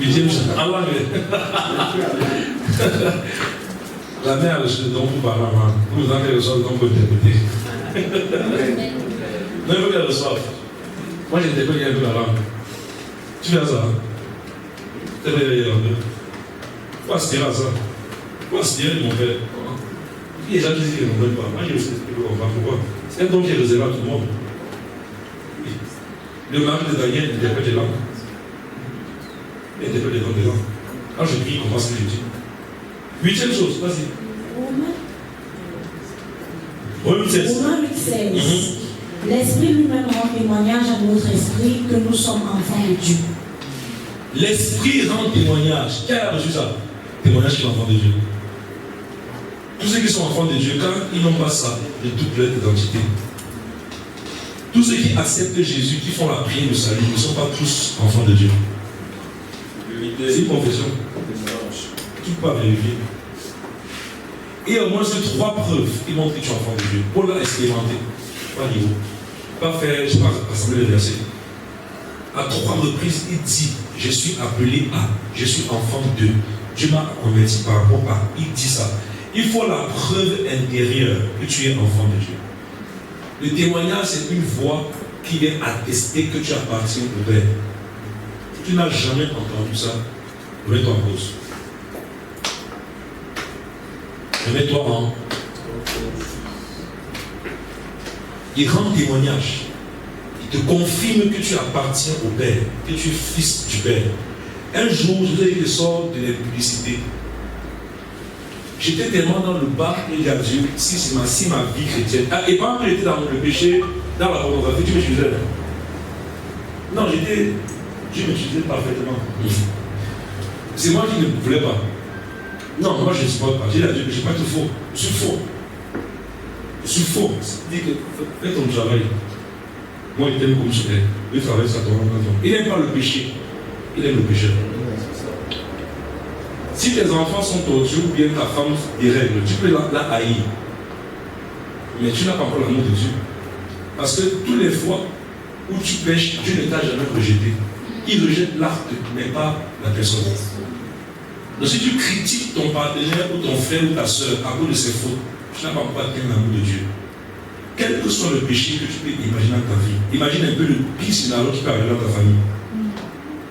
8e chose. En langue. La mère, dont vous parlez, vous avez quelque chose qu'on peut interpréter. Non, il faut qu'elle reçoive. Moi, j'interprète un peu la langue. Tu fais ça, hein? Tu fais un peu. Faut aspirer à ça. Faut aspirer, mon père. Il y a des gens qui disent qu'ils ne comprennent pas. Moi, je sais que je comprends. Pourquoi? C'est un don qui est réservé à tout le monde. Oui. Le mari de Daniel interprète les langues. Il interprète les dons des langues. Quand je prie, il comprend ce que je dis. 8e chose, vas-y. Romains 8:16. Romains 8:16. L'Esprit lui-même rend témoignage à notre esprit que nous sommes enfants de Dieu. L'Esprit rend témoignage. Qui a reçu ça? Témoignage qu'il est enfant de Dieu. Tous ceux qui sont enfants de Dieu, quand ils n'ont pas ça, de toute leur identité. Tous ceux qui acceptent Jésus, qui font la prière de salut, ne sont pas tous enfants de Dieu. C'est une confession. Tu ne peux pas vérifier. Et au moins ces 3 preuves qui montrent que tu es enfant de Dieu. Paul l'a expérimenté. Pas niveau. Pas faire, je ne sais pas, rassembler les versets. À 3 reprises, il dit, je suis appelé à, je suis enfant de Dieu. Dieu m'a converti par rapport à, il dit ça. Il faut la preuve intérieure que tu es enfant de Dieu. Le témoignage, c'est une voix qui vient attester que tu appartiens au Père. Si tu n'as jamais entendu ça, remets-toi en cause. Remets-toi en. Il rend témoignage. Il te confirme que tu appartiens au Père, que tu es fils du Père. Un jour, je vous ai dit le sort de la publicité. J'étais tellement dans le bas, et j'ai dit, si ma vie chrétienne. Et pendant que j'étais dans le péché, dans la pornographie, tu m'utilisais. Non, je m'utilisais parfaitement. C'est moi qui ne voulais pas. Non, moi je ne supporte pas. J'ai dit à Dieu que je ne vais pas être faux. Je suis faux. Je suis faux. Dis que fais ton travail. Moi, il t'aime comme je t'aime. Le travail, ça te rend compte. Il n'aime pas le péché. Il aime le péché. Si tes enfants sont torturés ou bien ta femme dérègle, tu peux la haïr. mais tu n'as pas encore l'amour de Dieu. Parce que toutes les fois où tu pêches, Dieu ne t'a jamais rejeté. Il rejette l'acte, mais pas la personne. Donc si tu critiques ton partenaire ou ton frère ou ta soeur à cause de ses fautes, tu n'as pas encore atteint l'amour de Dieu. Quel que soit le péché que tu peux imaginer dans ta vie, imagine un peu le pire scénario qui peut arriver dans ta famille.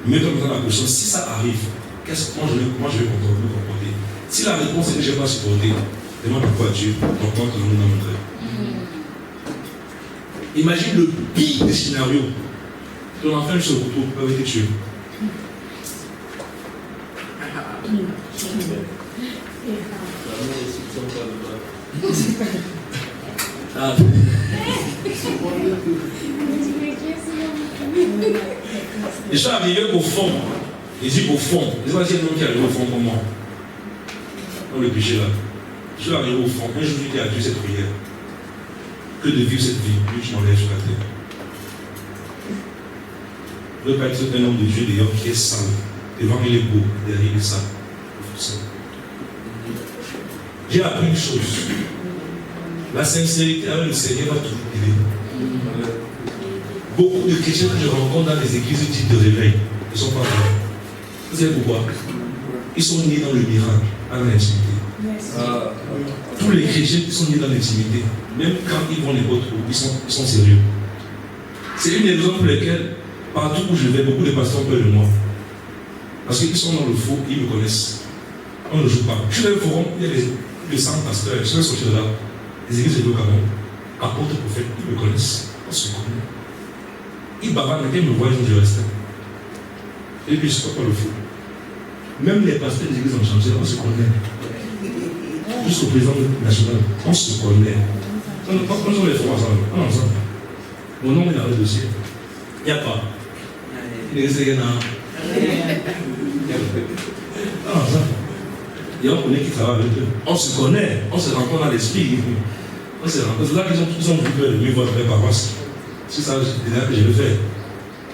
Mets-toi dans la question, si ça arrive, comment je vais me comporter? Si la réponse est que je n'ai pas supporté, demande pourquoi Dieu, donc toi, tu nous montrer. Imagine le pire des scénarios. Ton enfant se retrouve avec tué. Je suis arrivé au fond. Je dis au fond. Je ne sais pas si il y a un homme qui est arrivé au fond pour moi. Dans le péché là. Je suis arrivé au fond. Un jour, je dis à Dieu cette prière. Que de vivre cette vie, plus je m'enlève sur la terre. Je ne veux pas être un homme de Dieu d'ailleurs qui est sale. Devant il est beau, derrière il est sale. J'ai appris une chose. La sincérité avec le Seigneur va toujours aider. Beaucoup de chrétiens que je rencontre dans les églises dites de réveil ne sont pas vrais. Vous savez pourquoi? Ils sont nés dans le miracle, dans l'intimité. Tous les chrétiens qui sont nés dans l'intimité, même quand ils vont n'importe où, ils sont sérieux. C'est une des raisons pour lesquelles, partout où je vais, beaucoup de pasteurs ont peur de moi. Parce qu'ils sont dans le faux, ils me connaissent. On ne joue pas. Je suis dans le forum, il y a les 100 pasteurs, je suis sorti de là. Les églises de Cameroun, apôtres, prophètes, ils me connaissent. On se connaît. Ils bavardent, mais quand ils me voient, ils vont du reste. Et puis, je ne pas le faux. Même les pasteurs des églises en chantier, on se connaît. Jusqu'au président national, on se connaît. Quand on les fait ensemble, mon nom est dans le dossier. Il n'y a pas. Il est resté là. Et on connaît qui travaille avec eux. On se connaît, on se rencontre dans l'esprit. On se rencontre. C'est là qu'ils ont voulu de mieux votre paroisse. C'est ça que je vais faire.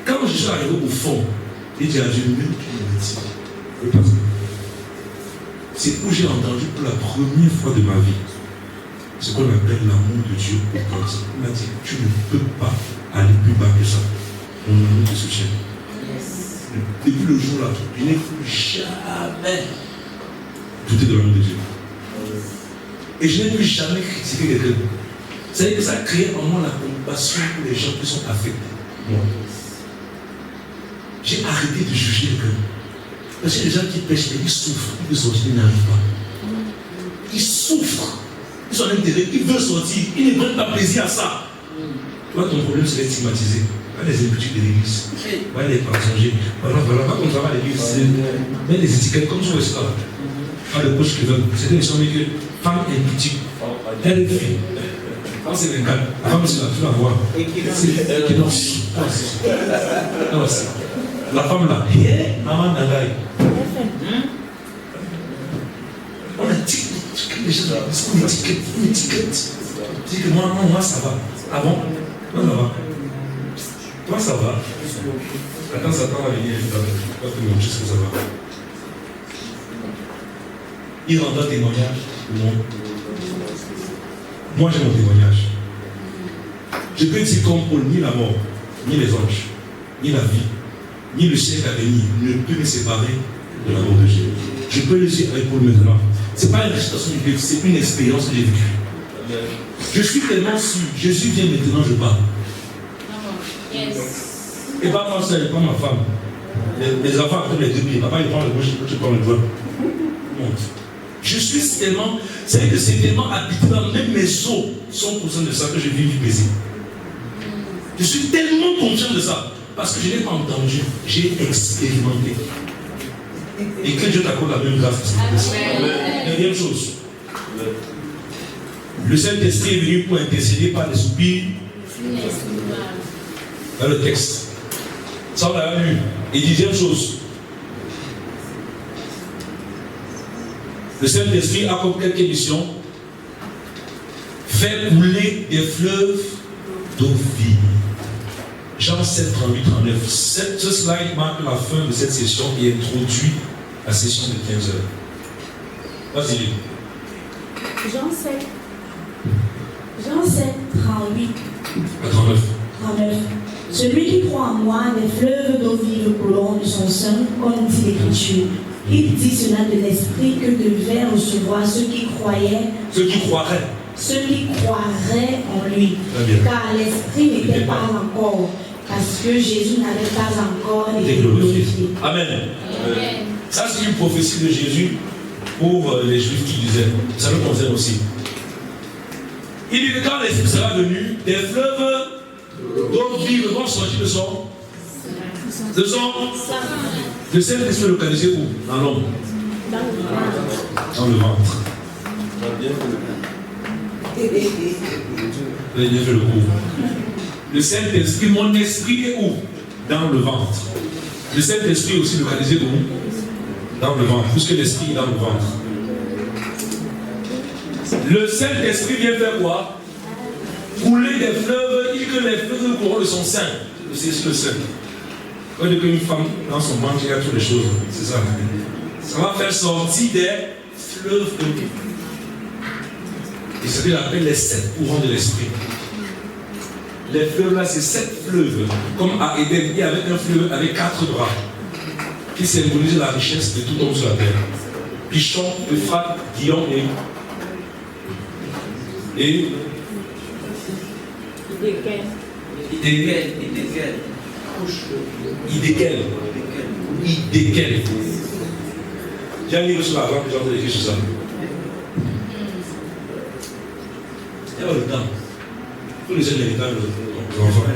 Quand je suis arrivé au fond, il dit à Dieu, même qui me dit, c'est où j'ai entendu pour la première fois de ma vie ce qu'on appelle l'amour de Dieu authentique. Il m'a dit, tu ne peux pas aller plus bas que ça. Mon amour te soutient. Depuis le jour-là, je n'ai plus jamais douté de l'amour de Dieu. Et je n'ai plus jamais critiqué quelqu'un. C'est-à-dire que ça crée en moi la compassion pour les gens qui sont affectés. Moi. J'ai arrêté de juger quelqu'un. Parce que les gens qui pêchent, ils souffrent. Ils veulent sortir, ils n'arrivent pas. Ils souffrent. Ils sont intéressés, ils veulent sortir. Ils ne prennent pas plaisir à ça. Toi, ton problème, c'est d'être stigmatisé. Pas les habitudes de l'église. Pas les mensongers. Voilà, pas qu'on travaille à l'église. Mais les étiquettes, comme je vois ça. Pas de poche qui veulent. C'est une histoire que femme est petite. Elle est fille. Quand c'est le cas, la femme, c'est là, tu la vois. C'est qui danse. La femme là, maman Nagaï. On a dit les choses, une étiquette. Dis que moi ça va. Ah bon? Moi ça va. Toi ça va. Attends, Satan va venir, il va te montrer ce que ça va. Il rendra témoignage au monde. Moi j'ai mon témoignage. Je peux dire comme Paul, ni la mort, ni les anges, ni la vie, ni le siècle à venir ne peut me séparer de l'amour de Dieu. Je peux le dire avec Paul maintenant. Ce n'est pas une récitation du livre, c'est une expérience que j'ai vécue. Je suis tellement sûr, Jésus vient maintenant, je pars. Et pas moi seul, pas ma femme. Les enfants prennent les deux pieds. Papa il prend le gauche, je prends le droit. Monte. Je suis tellement, c'est que c'est tellement habité dans même mes os sont conscients de ça que je vis du plaisir. Je suis tellement conscient de ça parce que je n'ai pas entendu, j'ai expérimenté. Et que Dieu t'accorde la même grâce. Deuxième chose, le Saint-Esprit est venu pour intercéder par des soupirs dans le texte. Ça on l'a lu. Et dixième chose, le Saint-Esprit a comme quelques missions faire couler des fleuves d'eau vive. Jean 7, 38, 39. Ce slide marque la fin de cette session et introduit la session de 15 heures. Vas-y. Jean 7. Jean 7, 38. 39. Celui qui croit en moi, les fleuves d'eau vive couleront de son sein, comme dit l'Écriture. Il dit cela de l'esprit que devaient recevoir ceux qui croyaient. Ceux qui croiraient. Ceux qui croiraient en lui. Car l'esprit n'était pas encore, parce que Jésus n'avait pas encore été glorifié. Amen. Ça, c'est une prophétie de Jésus pour les Juifs qui disaient. Ça nous concerne aussi. Il dit que quand l'esprit sera venu, des fleuves d'eau vive vont sortir de son. De celle qui se localisée où? Dans l'homme. Dans le ventre. Vous avez bien fait le coup. Le Saint-Esprit, mon esprit est où? Dans le ventre. Le Saint-Esprit est aussi localisé où? Dans le ventre, puisque l'esprit est dans le ventre. Le Saint-Esprit vient faire quoi? Couler des fleuves, il dit que les fleuves courront de son sein. C'est le sein. Quand il y a une femme dans son ventre, il y a toutes les choses. C'est ça. Ça va faire sortir des fleuves de vie. Et ce qu'il appelle les 7 courants de l'esprit. Les fleuves là, c'est 7 fleuves. Comme à Éden, il y avait un fleuve avec 4 bras qui symbolise la richesse de tout homme sur la terre. Pichon, Euphrate, Guillaume et Idékel. J'ai un livre sur la vente, j'ai entendu écrire sur ça. Il y a le temps. Tous les jeunes l'héritage aux enfants.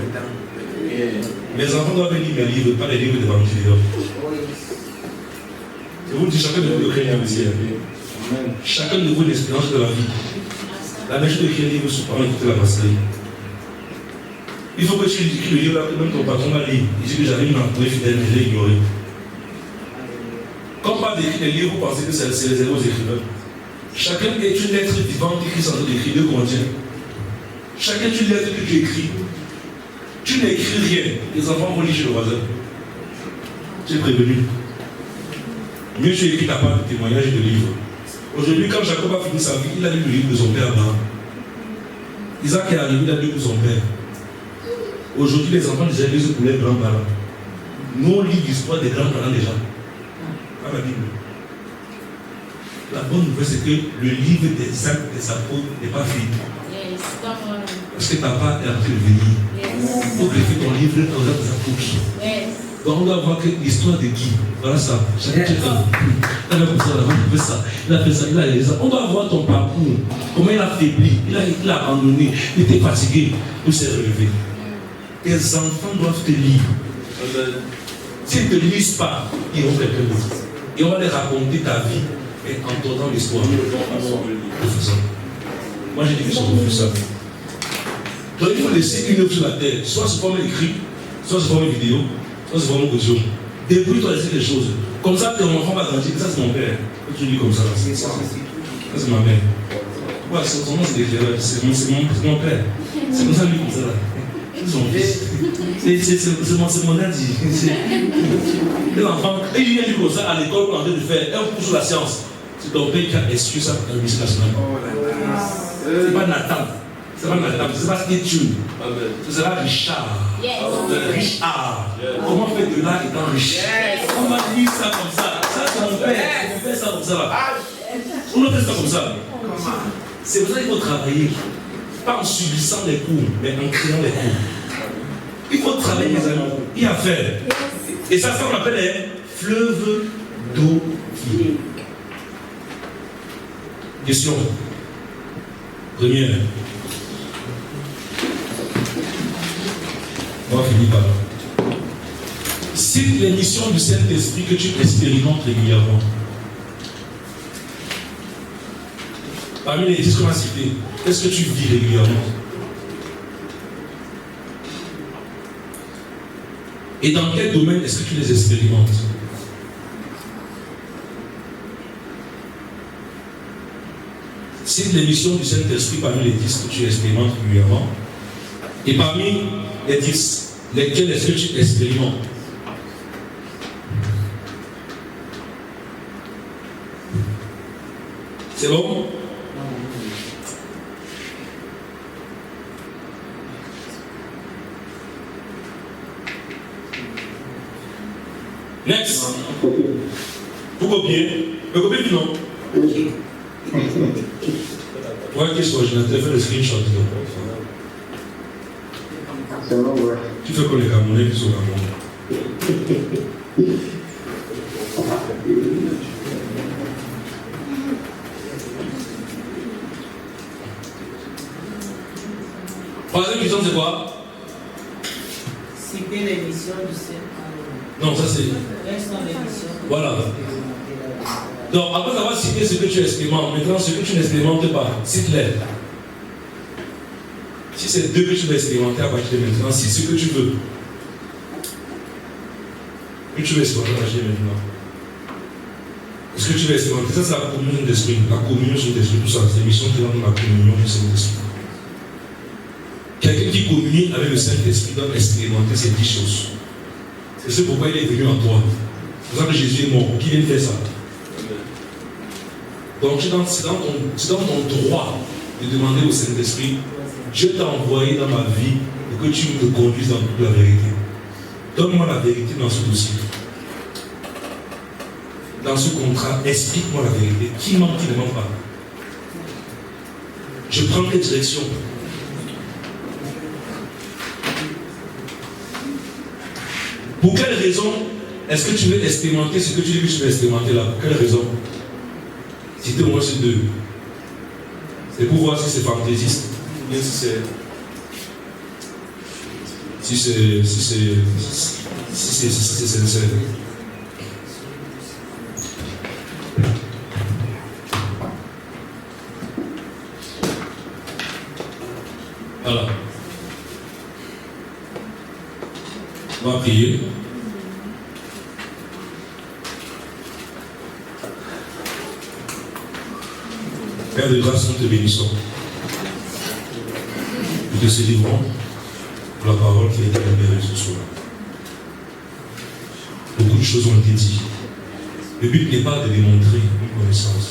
Mes enfants doivent lire mes livres, pas les livres de vampires. Je vous dis, chacun de vous le crée un métier. Chacun de vous l'expérience de la vie. La même chose d'écrire un livre sur parole, écouter la passerie. Il faut que tu écris le livre là, que même ton patron va lire. Il dit que j'avais une employée fidèle, mais je l'ai ignoré. Quand on parle d'écrire des livres, vous pensez que c'est réservé aux écrivains. Chacun est une lettre vivante qui est en train d'écrire, de contient. Chacun est une lettre que tu écris. Tu n'écris rien. Les enfants vont lire chez le voisin. Tu es prévenu. Mieux tu écris ta part de témoignage et de livre. Aujourd'hui, quand Jacob a fini sa vie, il a lu le livre de son père Abraham. Isaac est arrivé, il a lu pour son père. Aujourd'hui, les enfants déjà lisent pour les grands-parents. Nous, on lit l'histoire des grands-parents déjà. Pas la Bible. La bonne nouvelle, c'est que le livre des actes des apôtres n'est pas fini. Parce que ta part est en train de venir. Il faut greffer ton livre dans les actes des apôtres. Donc on doit voir que l'histoire de qui? Voilà ça. Chacun fait ça. Il a fait ça, il a fait ça, il a fait ça, il a fait ça. On doit voir ton parcours. Comment il a faibli, il a abandonné, il était fatigué, il s'est relevé. Tes enfants doivent te lire. S'ils ne te lisent pas, ils vont quelqu'un d'autre. Et on va leur raconter ta vie en tournant l'histoire. Moi j'ai dit que je refuse ça. Donc il faut laisser une œuvre sur la terre, soit sous forme écrite, soit sous forme vidéo, soit sous forme audio. Débrouille-toi à laisser les choses. Comme ça, ton enfant va grandir. Ça c'est mon père. Tu dis comme ça. Ça c'est ma mère. Ouais, son nom c'est l'éclaireur. C'est mon père. C'est comme ça lui comme ça. Son fils. C'est mon âge. L'enfant, et il vient du comme ça à l'école pour en train de faire un cours sur la science. C'est ton père qui a exclu ça à l'Université nationale. C'est pas Nathan. C'est pas Nathan. C'est pas Étude. Ce sera Richard. Richard. Comment faire de là étant riche? On va dire ça comme ça. Ça c'est mon père. On fait ça comme ça là. On ne fait ça comme ça. C'est pour ça qu'il faut travailler. Pas en subissant les cours, mais en créant les cours. Il faut travailler, mes amis. Il y a à faire. Et ça, on appelle les fleuves d'eau vive. Question. Première. On va finir par là. Cite les missions du Saint-Esprit que tu expérimentes régulièrement. Parmi les 10 qu'on a cités, qu'est-ce que tu vis régulièrement? Et dans quel domaine est-ce que tu les expérimentes? Cite les missions du Saint-Esprit parmi les 10 que tu expérimentes régulièrement. Et parmi les 10, lesquels est-ce que tu expérimentes? C'est bon? Next. Vous copiez? Vous copiez non? Ouais, qu'est-ce que je n'ai fait le screenshot? Tu fais comme les Camerounais qui sont Camerounais. Troisième question, c'est quoi? Citer l'émission du Saint. Non, ça c'est. Voilà. Donc, après avoir cité ce que tu expérimentes, maintenant ce que tu n'expérimentes pas, cite-les. Si c'est deux que tu vas expérimenter à partir de maintenant, c'est ce que tu veux. Que tu veux expérimenter à partir de maintenant. Ce que tu veux expérimenter, ça c'est la communion d'esprit. La communion sur l'esprit, tout ça, c'est l'émission qui va dans la communion du Saint-Esprit. Quelqu'un qui communie avec le Saint-Esprit doit expérimenter ces 10 choses. C'est pourquoi il est venu en toi. C'est pour ça que Jésus est mort. Qui vient faire ça? Donc c'est dans ton droit de demander au Saint-Esprit, Dieu t'a envoyé dans ma vie pour que tu me conduises dans toute la vérité. Donne-moi la vérité dans ce dossier. Dans ce contrat, explique-moi la vérité. Qui ment, qui ne ment pas? Je prends quelle direction? Pour quelle raison est-ce que tu veux expérimenter ce que tu dis que tu veux expérimenter là? Pour quelle raison? Citez au moins ces deux. C'est pour voir si c'est fantaisiste ou bien si c'est sincère. Voilà. On va prier. Père de grâce, nous te bénissons. Nous te célébrons pour la parole qui a été libérée ce soir. Beaucoup de choses ont été dites. Le but n'est pas de démontrer une connaissance,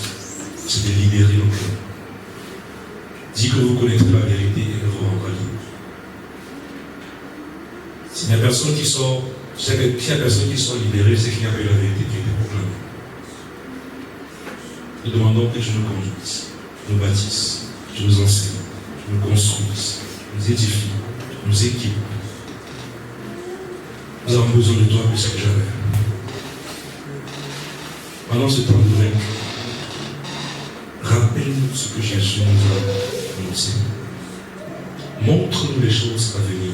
c'est de libérer nos cœurs. Dis que vous connaîtrez la vérité et que vous rendrez libre. S'il n'y a personne qui sort, libérée, c'est qu'il n'y a pas eu la vérité qui a été proclamée. Nous demandons que tu nous conduises, nous bâtisses, tu nous enseignes, tu nous construises, nous édifies, nous équipes. Nous avons besoin de toi plus que jamais. Pendant ce temps de règne, rappelle-nous ce que Jésus nous a annoncé. Montre-nous les choses à venir.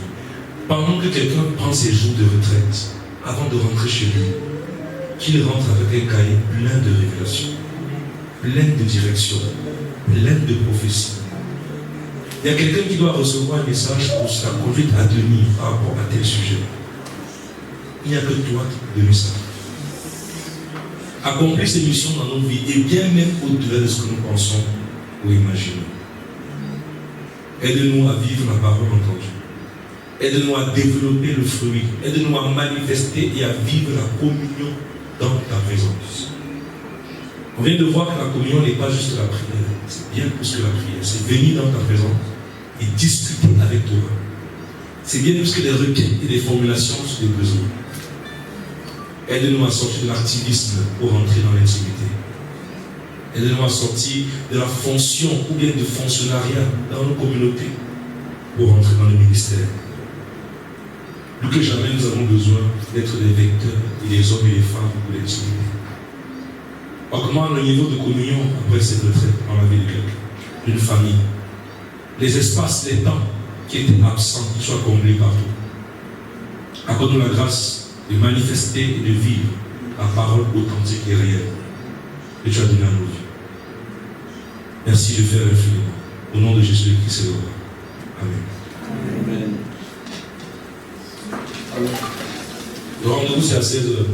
Pendant que quelqu'un prend ses jours de retraite, avant de rentrer chez lui, qu'il rentre avec un cahier plein de révélations, plein de directions, plein de prophéties. Il y a quelqu'un qui doit recevoir un message pour sa conduite à tenir par rapport à tel sujet. Il n'y a que toi qui peux donner ça. Accomplir ces missions dans nos vies et bien même au-delà de ce que nous pensons ou imaginons. Aide-nous à vivre la parole entendue. Aide-nous à développer le fruit. Aide-nous à manifester et à vivre la communion dans ta présence. On vient de voir que la communion n'est pas juste la prière. C'est bien plus que la prière. C'est venir dans ta présence et discuter avec toi. C'est bien plus que des requêtes et des formulations sur des besoins. Aide-nous à sortir de l'activisme pour entrer dans l'intimité. Aide-nous à sortir de la fonction ou bien du fonctionnariat dans nos communautés pour entrer dans le ministère. Plus que jamais, nous avons besoin d'être des vecteurs et des hommes et des femmes pour l'intimité. Augmente le niveau de communion après cette retraite dans la vie de quelqu'un, d'une famille. Les espaces, les temps qui étaient absents, qui soient comblés partout. Accorde-nous la grâce de manifester et de vivre la parole authentique et réelle que tu as donnée à nos vies. Merci de faire infiniment. Au nom de Jésus qui est le roi. Amen. Le rendez-vous c'est à 16h.